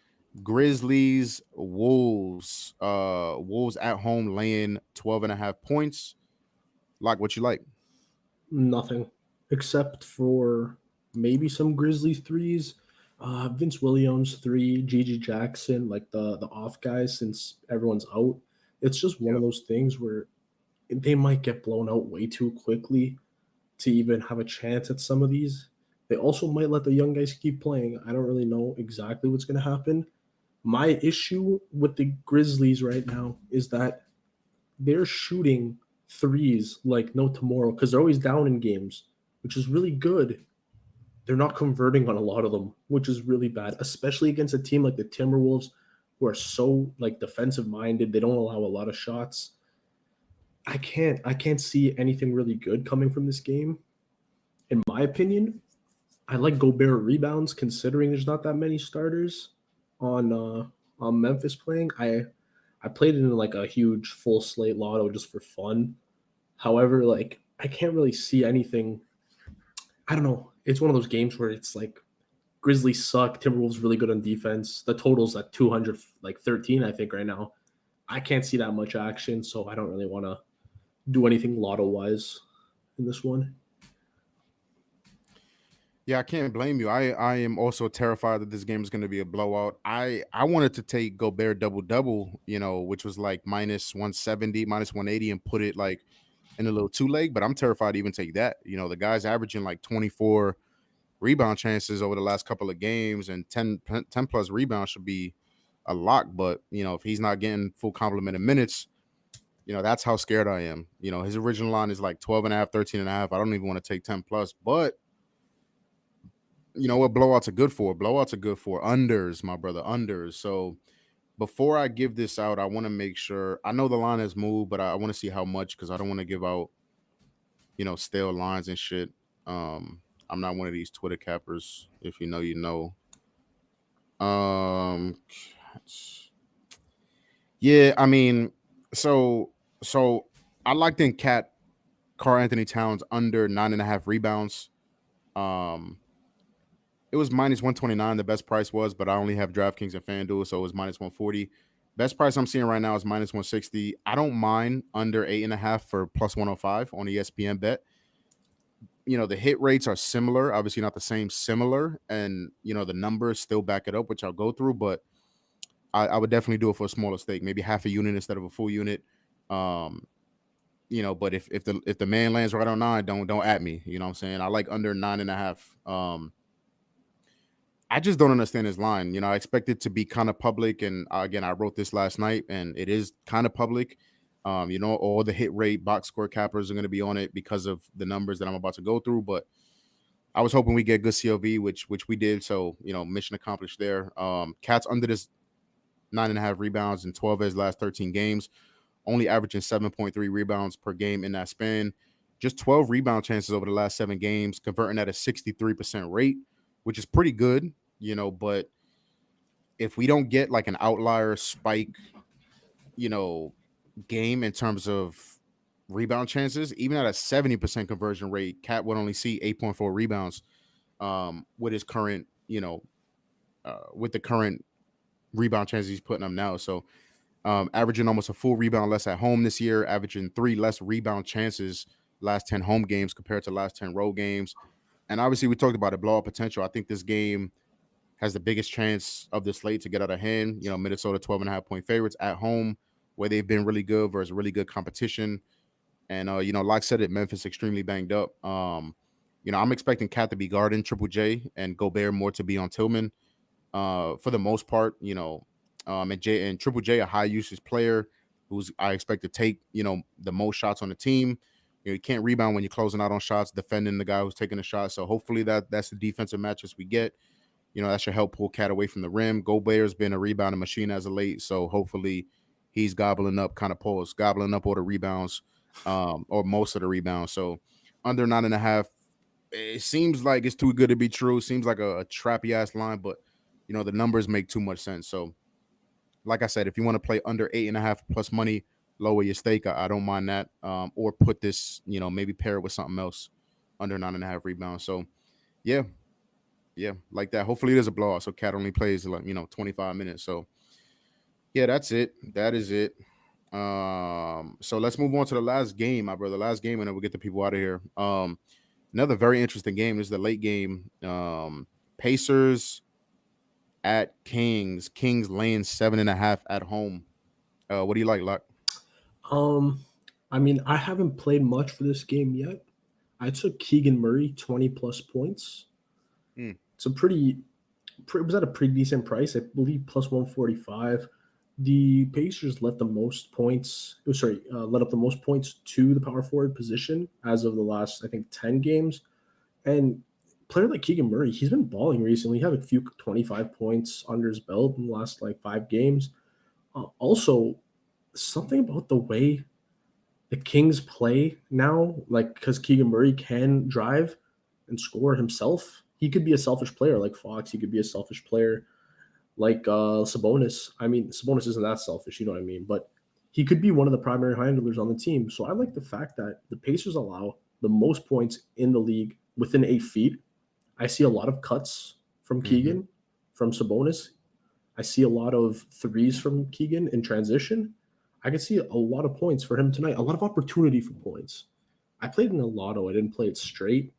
A: Grizzlies, Wolves. Wolves at home laying 12.5 points. Lock, what you like?
B: Nothing. Except for maybe some Grizzlies threes. Vince Williams, 3, Gigi Jackson, like the off guys since everyone's out. It's just one
A: Yeah.
B: of those things where they might get blown out way too quickly to even have a chance at some of these. They also might let the young guys keep playing. I don't really know exactly what's going to happen. My issue with the Grizzlies right now is that they're shooting threes like no tomorrow because they're always down in games, which is really good. They're not converting on a lot of them, which is really bad, especially against a team like the Timberwolves, who are so like defensive minded. They don't allow a lot of shots. I can't see anything really good coming from this game. In my opinion, I like Gobert rebounds considering there's not that many starters on Memphis playing. I played it in like a huge full slate lotto just for fun. However, like I can't really see anything. I don't know. It's one of those games where it's like Grizzlies suck. Timberwolves really good on defense. The total's at 200, like 13, I think, right now. I can't see that much action, so I don't really want to do anything lotto wise in this one.
A: Yeah, I can't blame you. I am also terrified that this game is going to be a blowout. I wanted to take Gobert double double, which was like minus 170, minus 180, and put it like in a little two leg. But I'm terrified to even take that. The guy's averaging like 24 rebound chances over the last couple of games, and 10 plus rebounds should be a lock. But if he's not getting full complement of minutes, that's how scared I am. His original line is like 12 and a half, 13 and a half. I don't even want to take 10 plus, but you know what blowouts are good for? Blowouts are good for unders, my brother, unders. So before I give this out, I want to make sure I know the line has moved, but I want to see how much because I don't want to give out, stale lines and shit. I'm not one of these Twitter cappers. If you know, you know. Um, yeah, I mean, so so I liked in Cat Carl Anthony Towns under 9.5 rebounds. Um, It was minus 129. The best price was, but I only have DraftKings and FanDuel, so it was minus 140. Best price I'm seeing right now is minus 160. I don't mind under 8.5 for plus 105 on ESPN bet. The hit rates are similar, obviously not the same, similar, and the numbers still back it up, which I'll go through, but I would definitely do it for a smaller stake, maybe half a unit instead of a full unit. Um, but if the man lands right on 9, don't at me. You know what I'm saying? I like under 9.5. I just don't understand his line. I expect it to be kind of public, and again, I wrote this last night, and it is kind of public. All the hit rate box score cappers are going to be on it because of the numbers that I'm about to go through. But I was hoping we get good COV, which we did. So mission accomplished there. Cats under this 9.5 rebounds in 12 of his last 13 games, only averaging 7.3 rebounds per game in that span. Just 12 rebound chances over the last 7 games, converting at a 63% rate, which is pretty good. But if we don't get like an outlier spike, you know, game in terms of rebound chances, even at a 70% conversion rate, Cat would only see 8.4 rebounds with his current, with the current rebound chances he's putting up now. So averaging almost a full rebound less at home this year, averaging 3 less rebound chances last 10 home games compared to last 10 road games. And obviously, we talked about a blowout potential. I think this game has the biggest chance of the slate to get out of hand. Minnesota 12.5 point favorites at home, where they've been really good versus really good competition. And like I said, it Memphis extremely banged up. I'm expecting Cat to be guarding Triple J and Gobert more to be on Tillman. For the most part, and Triple J a high usage player who's I expect to take the most shots on the team. You can't rebound when you're closing out on shots, defending the guy who's taking the shot. So hopefully that's the defensive matches we get. That should help pull Cat away from the rim. Gobert's been a rebounding machine as of late, so hopefully he's gobbling up gobbling up all the rebounds, or most of the rebounds. So under 9.5, it seems like it's too good to be true. Seems like a trappy ass line, but the numbers make too much sense. So, like I said, if you want to play under 8.5 plus money, lower your stake. I don't mind that. Or put this, maybe pair it with something else under 9.5 rebounds. So, yeah, yeah, like that. Hopefully, there's a blowout. So Cat only plays like 25 minutes. So yeah, that's it. That is it. So let's move on to the last game, my brother. Last game, and then we'll get the people out of here. Another very interesting game. This is the late game. Pacers. at Kings. Kings laying 7.5 at home. What do you like, Luck?
B: Um, I mean, I haven't played much for this game yet. I took Keegan Murray 20 plus points.
A: Mm,
B: It's a it was at a pretty decent price, I believe, plus 145. The Pacers let the most points. Oh, sorry, let up the most points to the power forward position as of the last, I think, 10 games. And player like Keegan Murray, he's been balling recently. He had a few 25 points under his belt in the last like 5 games. Also, something about the way the Kings play now, like because Keegan Murray can drive and score himself. He could be a selfish player like Fox. He could be a selfish player like Sabonis. I mean, Sabonis isn't that selfish, you know what I mean? But he could be one of the primary handlers on the team. So I like the fact that the Pacers allow the most points in the league within 8 feet. I see a lot of cuts from
A: mm-hmm.
B: Keegan, from Sabonis. I see a lot of threes from Keegan in transition. I can see a lot of points for him tonight, a lot of opportunity for points. I played in a lotto. I didn't play it straight.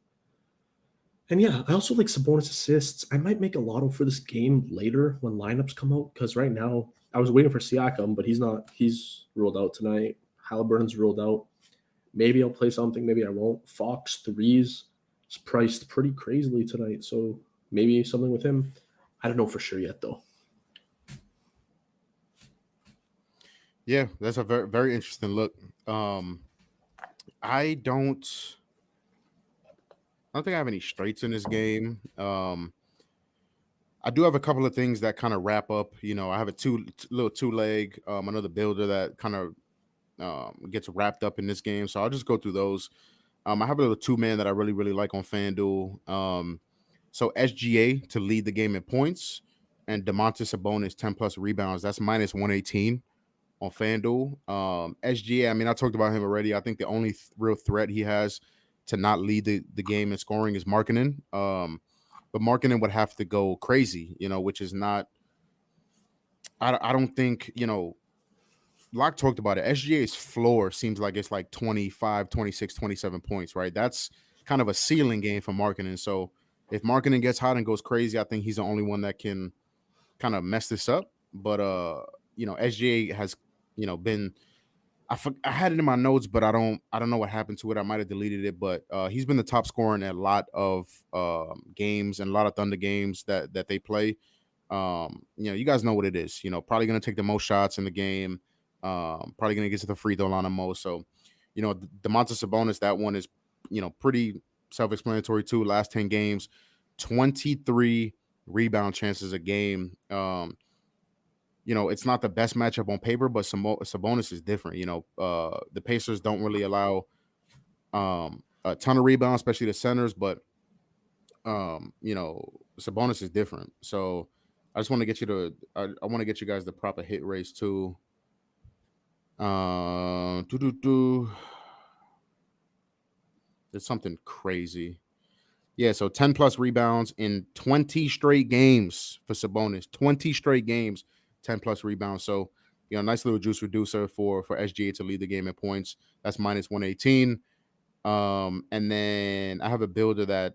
B: And yeah, I also like Sabonis assists. I might make a lotto for this game later when lineups come out because right now I was waiting for Siakam, but he's not. He's ruled out tonight. Halliburton's ruled out. Maybe I'll play something. Maybe I won't. Fox threes is priced pretty crazily tonight, so maybe something with him. I don't know for sure yet though.
A: Yeah, that's a very very interesting look. Um, I don't I don't think I have any straights in this game. I do have a couple of things that kind of wrap up. I have a little two leg, another builder that kind of gets wrapped up in this game. So I'll just go through those. I have a little two man that I really really like on FanDuel. So SGA to lead the game in points, and Demontis Sabonis 10 plus rebounds. That's minus 118 on FanDuel. SGA, I mean, I talked about him already. I think the only real threat he has to not lead the game in scoring is Markkanen. But Markkanen would have to go crazy, which is not. I don't think. Locke talked about it. SGA's floor seems like it's like 25, 26, 27 points, right? That's kind of a ceiling game for Markkanen. So if Markkanen gets hot and goes crazy, I think he's the only one that can kind of mess this up. But SGA has been. I had it in my notes, but I don't know what happened to it. I might have deleted it, but he's been the top scorer in a lot of games and a lot of Thunder games that they play. You guys know what it is. Probably going to take the most shots in the game. Probably going to get to the free throw line the most. So, Demontis Sabonis, that one is pretty self-explanatory too. Last 10 games, 23 rebound chances a game. It's not the best matchup on paper, but Sabonis is different. The Pacers don't really allow a ton of rebounds, especially the centers, but Sabonis is different. So I just want to get you I want to get you guys the proper hit rates too. It's something crazy. Yeah, so 10 plus rebounds in 20 straight games for Sabonis. 20 straight games, 10 plus rebounds. So, nice little juice reducer for SGA to lead the game in points. That's minus 118. And then I have a builder that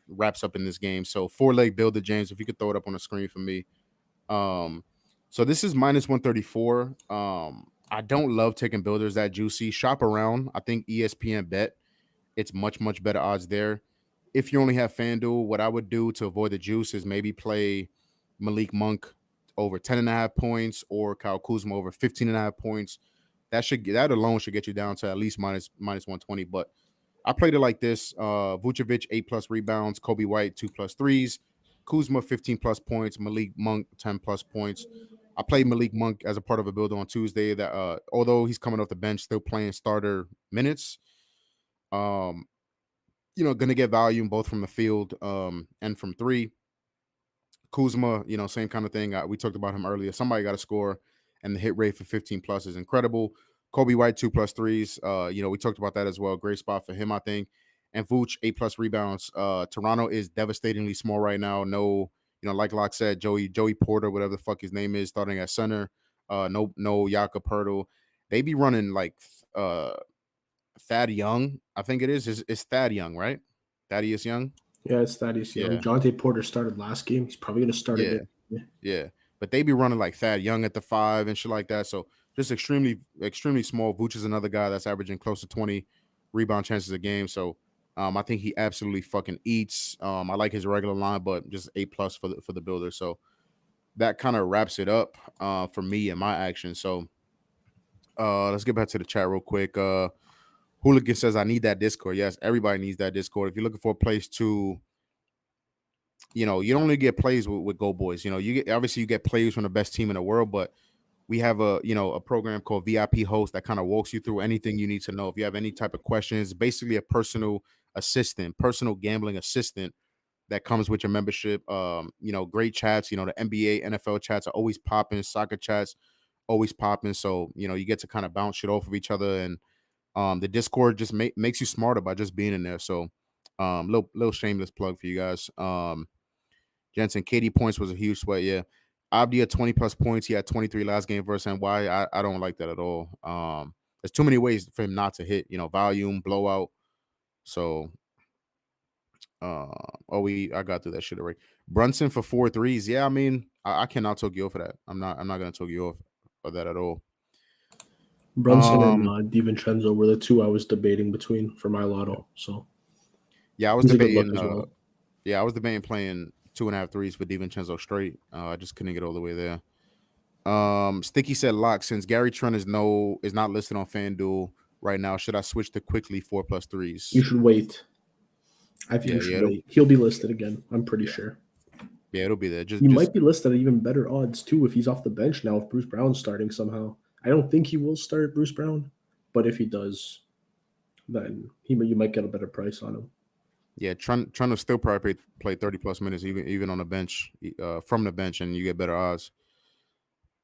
A: wraps up in this game. So 4-leg builder, James, if you could throw it up on the screen for me. So this is minus 134. I don't love taking builders that juicy. Shop around. I think ESPN bet it's much, much better odds there. If you only have FanDuel, what I would do to avoid the juice is maybe play Malik Monk over 10.5 points or Kyle Kuzma over 15.5 points. That alone should get you down to at least minus 120. But I played it like this: Vucevic 8 plus rebounds, Kobe White 2 plus threes, Kuzma 15 plus points, Malik Monk 10 plus points. I played Malik Monk as a part of a build on Tuesday. That although he's coming off the bench, still playing starter minutes. Um, going to get volume both from the field and from three. Kuzma, same kind of thing. We talked about him earlier. Somebody got to score, and the hit rate for 15 plus is incredible. Kobe White 2 plus threes. We talked about that as well. Great spot for him, I think. And Vooch 8 plus rebounds. Toronto is devastatingly small right now. No, like Locke said, Joey Porter, whatever the fuck his name is, starting at center. No Jakob Pertl. They be running like Thad Young, I think it is. It's Thad Young, right? Thaddeus Young.
B: Yeah, it's Thaddeus Young.
A: Yeah,
B: Jonte Porter started last game. He's probably going to start
A: yeah.
B: again.
A: Yeah. But they be running like Thad Young at the 5 and shit like that. So just extremely, extremely small. Vooch is another guy that's averaging close to 20 rebound chances a game. So I think he absolutely fucking eats. I like his regular line, but just A+ for the builder. So that kind of wraps it up for me and my action. So let's get back to the chat real quick. Hooligan says, I need that Discord. Yes, everybody needs that Discord. If you're looking for a place to, you don't only get plays with GoldBoys. You get plays from the best team in the world, but we have a program called VIP Host that kind of walks you through anything you need to know. If you have any type of questions, basically a personal gambling assistant that comes with your membership. Great chats. The NBA, NFL chats are always popping. Soccer chats always popping. So you get to kind of bounce shit off of each other, and the Discord just makes you smarter by just being in there. So little shameless plug for you guys. Jensen, KD points was a huge sweat. Yeah. Abdi had 20+ points. He had 23 last game versus NY. I don't like that at all. There's too many ways for him not to hit, volume, blowout. So I got through that shit already. Brunson for 4 threes. Yeah, I mean, I cannot talk you off for that. I'm not gonna talk you off of that at all.
B: Brunson and DiVincenzo were the two I was debating between for my Lotto. So
A: yeah, I was debating.
B: Well.
A: Yeah, I was debating playing 2.5 threes for DiVincenzo straight. I just couldn't get all the way there. Sticky said, Lock, since Gary Trent is not listed on FanDuel right now, should I switch to quickly 4+ threes?
B: You should wait. I think you should wait. He'll be listed again. I'm pretty sure.
A: Yeah, it'll be there.
B: He might be listed at even better odds too if he's off the bench now. If Bruce Brown's starting somehow, I don't think he will start Bruce Brown, but if he does, then you might get a better price on him.
A: Yeah, trying to still probably play 30+ minutes even on the bench, from the bench, and you get better odds.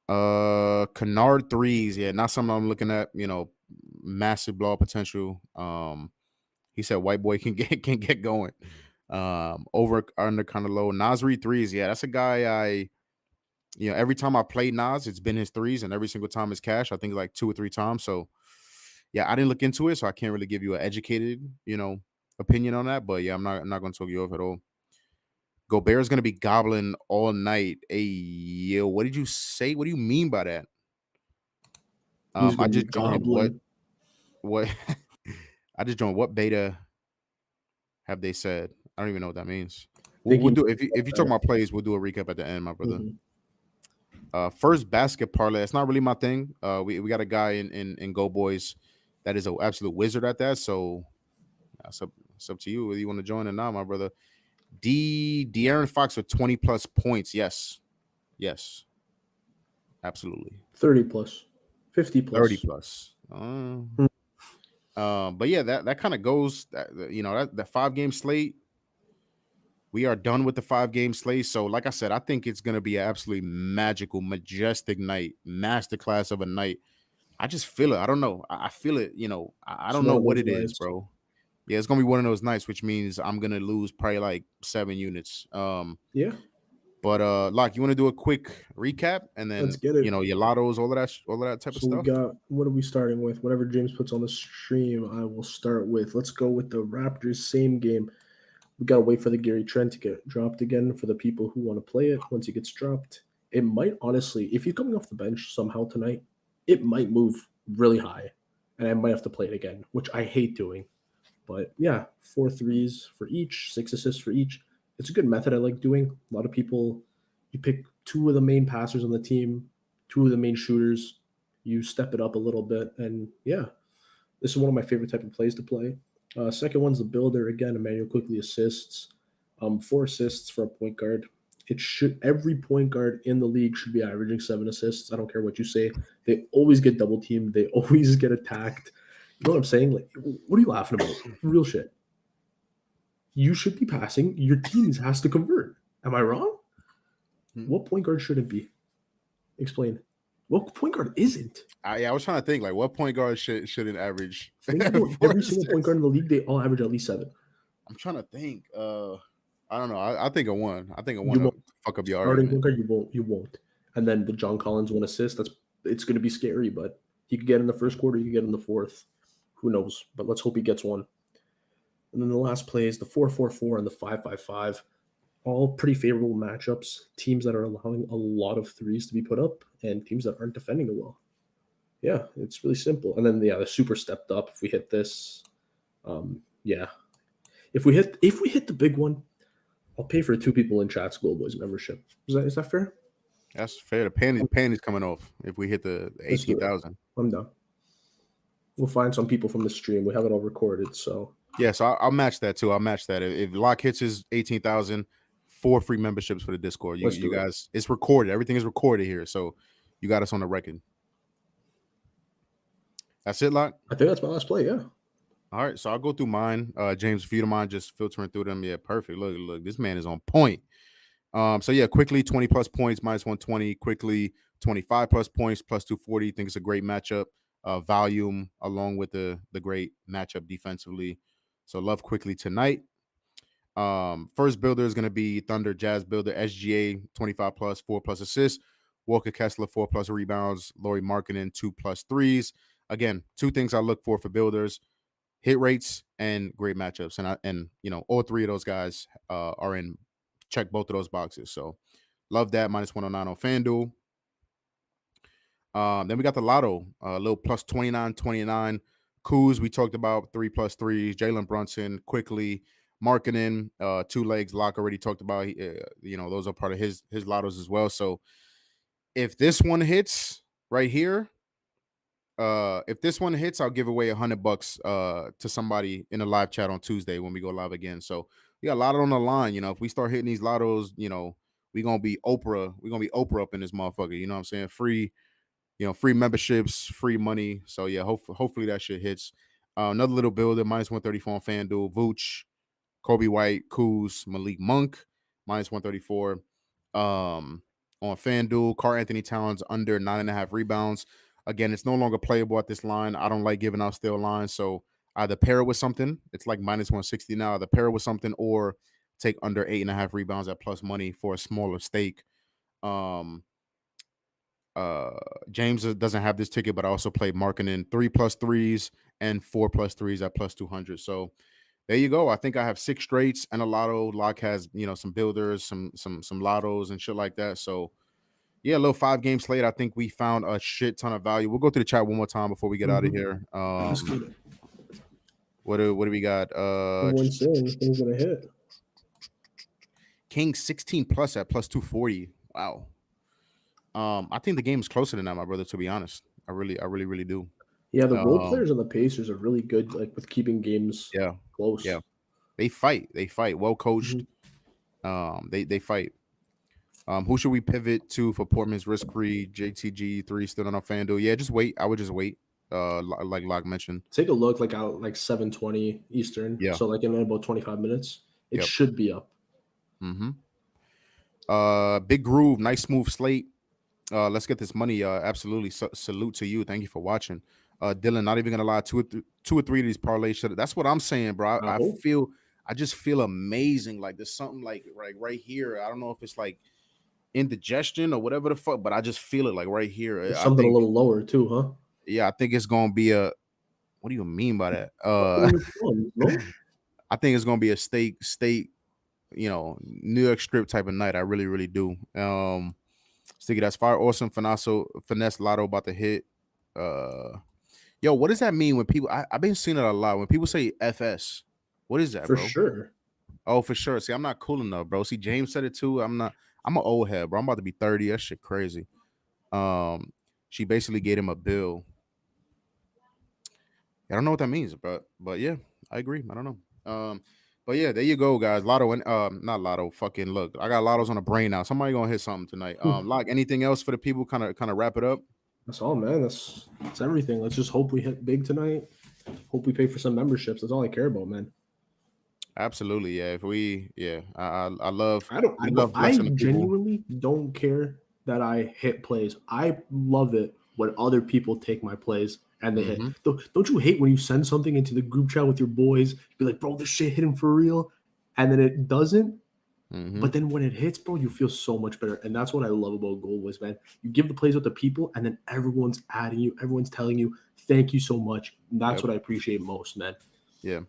A: Kennard threes, yeah, not something I'm looking at. Massive blow potential. He said white boy can get going. Over under kind of low. Nasri threes, yeah, that's a guy every time I play Nas, it's been his threes, and every single time it's cash. I think like 2 or 3 times. So yeah, I didn't look into it, so I can't really give you an educated, opinion on that. But yeah, I'm not going to talk you off at all. Gobert's going to be gobbling all night. Hey, yo, what did you say? What do you mean by that? I just joined what I just joined what beta have they said? I don't even know what that means. We'll do if you talk about plays, we'll do a recap at the end, my brother. Mm-hmm. First basket parlay. It's not really my thing. We got a guy in GoldBoys that is an absolute wizard at that. So it's up to you whether you want to join or not, my brother. De'Aaron Fox with 20+ points. Yes. Absolutely.
B: 30+. 50+.
A: 30+. But yeah, that kind of goes, that 5-game slate. We are done with the 5-game slate. So like I said, I think it's going to be an absolutely magical, majestic night, masterclass of a night. I just feel it. I don't know. I feel it. I don't know what it is, bro. Yeah, it's going to be one of those nights, which means I'm going to lose probably like 7 units.
B: Yeah.
A: But Locke, you want to do a quick recap and then,
B: let's get it.
A: Your lottos, all of that type of stuff?
B: So what are we starting with? Whatever James puts on the stream, I will start with. Let's go with the Raptors same game. We got to wait for the Gary Trent to get dropped again for the people who want to play it. Once he gets dropped, it might honestly, if he's coming off the bench somehow tonight, it might move really high, and I might have to play it again, which I hate doing. But yeah, 4 threes for each, 6 assists for each. It's a good method I like doing. A lot of people, you pick 2 of the main passers on the team, 2 of the main shooters, you step it up a little bit, and yeah, this is one of my favorite type of plays to play. Second one's the builder. Again, Emmanuel quickly assists. 4 assists for a point guard. Every point guard in the league should be averaging 7 assists. I don't care what you say. They always get double teamed. They always get attacked. You know what I'm saying? Like, what are you laughing about? Real shit. You should be passing. Your team has to convert. Am I wrong? What point guard should it be? Explain. What point guard isn't?
A: I was trying to think, like, what point guard shouldn't average?
B: Every single point guard in the league, they all average at least 7.
A: I'm trying to think. I don't know. I think of one. I think of one. Fuck up your argument.
B: Point guard, you won't. And then the John Collins 1 assist. It's going to be scary, but he could get in the first quarter. You could get in the fourth. Who knows? But let's hope he gets one. And then the last play is the 4-4-4 and the 5-5-5. all pretty favorable matchups. Teams that are allowing a lot of threes to be put up, and teams that aren't defending it well. Yeah, it's really simple. And then the super stepped up. If we hit this, yeah, if we hit the big one, I'll pay for 2 people in chat's GoldBoys membership. Is that fair?
A: That's fair. The panties coming off if we hit the
B: Let's do it.
A: 18,000.
B: I'm done. We'll find some people from the stream. We have it all recorded, so
A: Yeah, so I'll match that too. I'll match that. If Lock hits his 18,000, 4 free memberships for the Discord. You guys, it's recorded. Everything is recorded here, so you got us on the record. That's it, Lock.
B: I think that's my last play. Yeah.
A: All right, so I'll go through mine. James, if you don't mind just filtering through them. Yeah, perfect. Look, this man is on point. So yeah, quickly 20 plus points, minus 120. Quickly 25 plus points, plus 240. Think it's a great matchup. Volume along with the great matchup defensively. So love quickly tonight. First builder is going to be Thunder Jazz builder SGA 25 plus 4 plus assists. Walker Kessler 4 plus rebounds. Lauri Markkanen 2 plus threes. Again, 2 things I look for builders: hit rates and great matchups. And all 3 of those guys are in, check both of those boxes. So love that. Minus 109 on FanDuel. Then we got the Lotto, a little plus 29.29. Kuz, we talked about 3 plus threes. Jalen Brunson, quickly. Markkanen, 2 legs. Lock already talked about. Those are part of his lottos as well. So if this one hits right here, if this one hits, I'll give away $100 to somebody in a live chat on Tuesday when we go live again. So we got a lot on the line. If we start hitting these lottos, we're gonna be Oprah. We're gonna be Oprah up in this motherfucker. You know what I'm saying? Free memberships, free money. So yeah, hopefully that shit hits. Another little builder, minus 134 on FanDuel. Vooch, Kobe White, Kuz, Malik Monk, minus 134. On FanDuel, Karl Anthony Towns under 9.5 rebounds. Again, it's no longer playable at this line. I don't like giving out stale lines. So either pair it with something. It's like minus 160 now. Either pair it with something or take under 8.5 rebounds at plus money for a smaller stake. James doesn't have this ticket, but I also played Markkanen 3 plus threes and 4 plus threes at plus 200. So there you go. I think I have 6 straights and a lotto. Lock has some builders, some lottos and shit like that. So yeah, a little 5-game slate. I think we found a shit ton of value. We'll go through the chat one more time before we get out of here. What do we got?
B: Everyone's saying things gonna hit.
A: King 16 plus at plus 240. Wow. I think the game is closer than that, my brother, to be honest. I really do.
B: Yeah, the role players and the Pacers are really good, like with keeping games close.
A: Yeah. They fight. Well coached. They fight. Who should we pivot to for Portman's risk-free JTG 3 still on our FanDuel? Yeah, just wait. I would just wait. Like Locke mentioned.
B: Take a look like 7:20 Eastern.
A: Yeah.
B: So like in about 25 minutes, it should be up.
A: Big Groove, nice smooth slate. Let's get this money. Absolutely. Salute to you. Thank you for watching. Dylan, not even gonna lie, two or three of these parlays. That's what I'm saying, bro. I just feel amazing. Like there's something like right here. I don't know if it's like indigestion or whatever the fuck, but I just feel it like right here.
B: There's something a little lower too, huh?
A: Yeah, I think it's gonna be a. What do you mean by that? I think it's gonna be a state, New York strip type of night. I really do. Sticky, that's fire. Awesome. Finesse Lotto about to hit. Yo, what does that mean when people? I've been seeing it a lot when people say FS. What is that,
B: bro?
A: For
B: sure.
A: Oh, for sure. See, I'm not cool enough, bro. See, James said it too. I'm an old head, bro. I'm about to be 30. That shit crazy. She basically gave him a bill. I don't know what that means, but yeah, I agree. I don't know. But yeah, there you go, guys. Lotto and not Lotto. Fucking look, I got lottos on the brain now. Somebody gonna hit something tonight. Lock, anything else for the people? Kind of wrap it up.
B: That's all, man. That's everything. Let's just hope we hit big tonight. Hope we pay for some memberships. That's all I care about, man.
A: Absolutely, yeah.
B: I genuinely don't care that I hit plays. I love it when other people take my plays and they hit. Don't you hate when you send something into the group chat with your boys? Be like, bro, this shit hit him for real, and then it doesn't. But then when it hits, bro, you feel so much better. And that's what I love about GoldBoys, man. You give the plays out to people, and then everyone's adding you. Everyone's telling you, thank you so much. And that's what I appreciate most, man.
A: Yeah.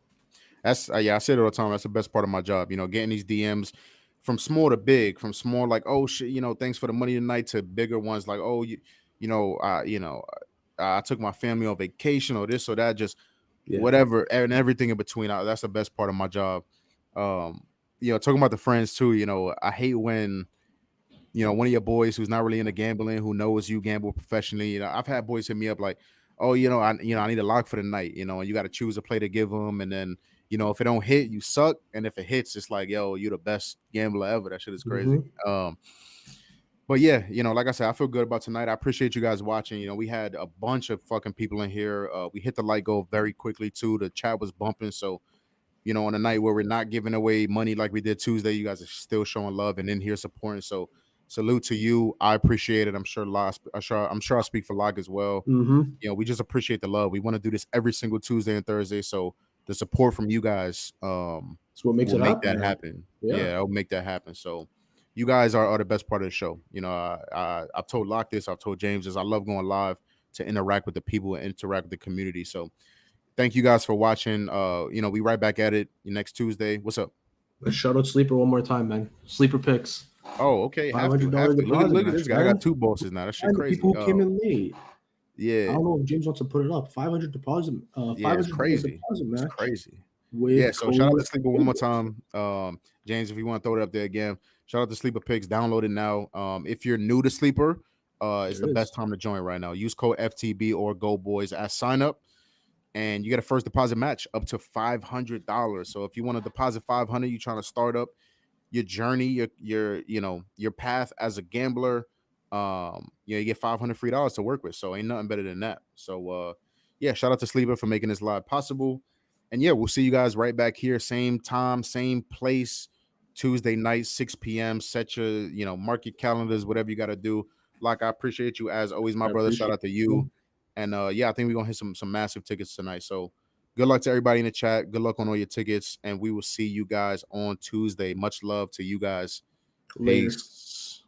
A: That's I say it all the time. That's the best part of my job. Getting these DMs. from small to big, from small like, oh shit, thanks for the money tonight, to bigger ones like, oh, I took my family on vacation or this or that, just
B: Yeah.
A: whatever, and everything in between. That's the best part of my job. Um, talking about the friends too. I hate when one of your boys who's not really into gambling, who knows you gamble professionally. I've had boys hit me up like, oh, I need a lock for the night, and you got to choose a play to give them, and then if it don't hit, you suck, and if it hits, it's like, yo, you're the best gambler ever. That shit is crazy. But yeah, like I said, I feel good about tonight. I appreciate you guys watching. We had a bunch of fucking people in here. We hit the like goal very quickly too. The chat was bumping, so on a night where we're not giving away money like we did Tuesday, you guys are still showing love and in here supporting. So salute to you. I appreciate it. I'm sure I speak for Locke as well. We just appreciate the love. We want to do this every single Tuesday and Thursday. So the support from you guys
B: That's what makes
A: will
B: it
A: make
B: happen,
A: that
B: man.
A: happen.
B: Yeah.
A: It'll make that happen. So you guys are the best part of the show. I've told Locke this, I've told James this. I love going live to interact with the people and interact with the community. So thank you guys for watching. We right back at it next Tuesday. What's up?
B: Let's shout out Sleeper one more time, man. Sleeper picks.
A: Oh, okay. Have to.
B: $500
A: Look at
B: deposit
A: this guy. I got two bosses now. That shit
B: And the
A: crazy.
B: people who came in late. I
A: Yeah.
B: don't know if James wants to put it up. 500 deposit.
A: Yeah, it's
B: $500
A: crazy.
B: deposit match.
A: It's crazy.
B: With
A: Yeah, so shout out to Sleeper one more
B: code.
A: time. James, if you want to throw it up there again, shout out to Sleeper Picks. Download it now. If you're new to Sleeper, it's the best time to join right now. Use code FTB or GoldBoys as sign up, and you get a first deposit match up to $500. So if you want to deposit $500, you're trying to start up your journey, your path as a gambler, you get $500 free to work with. So ain't nothing better than that. So yeah, shout out to Sleeper for making this live possible. And yeah, we'll see you guys right back here, same time, same place, Tuesday night, 6 p.m. Set your, mark your calendars, whatever you got to do. Like, I appreciate you as always, my brother. Shout out to you. And yeah, I think we're gonna hit some massive tickets tonight. So good luck to everybody in the chat. Good luck on all your tickets, and we will see you guys on Tuesday. Much love to you guys.
B: Later.
A: Peace.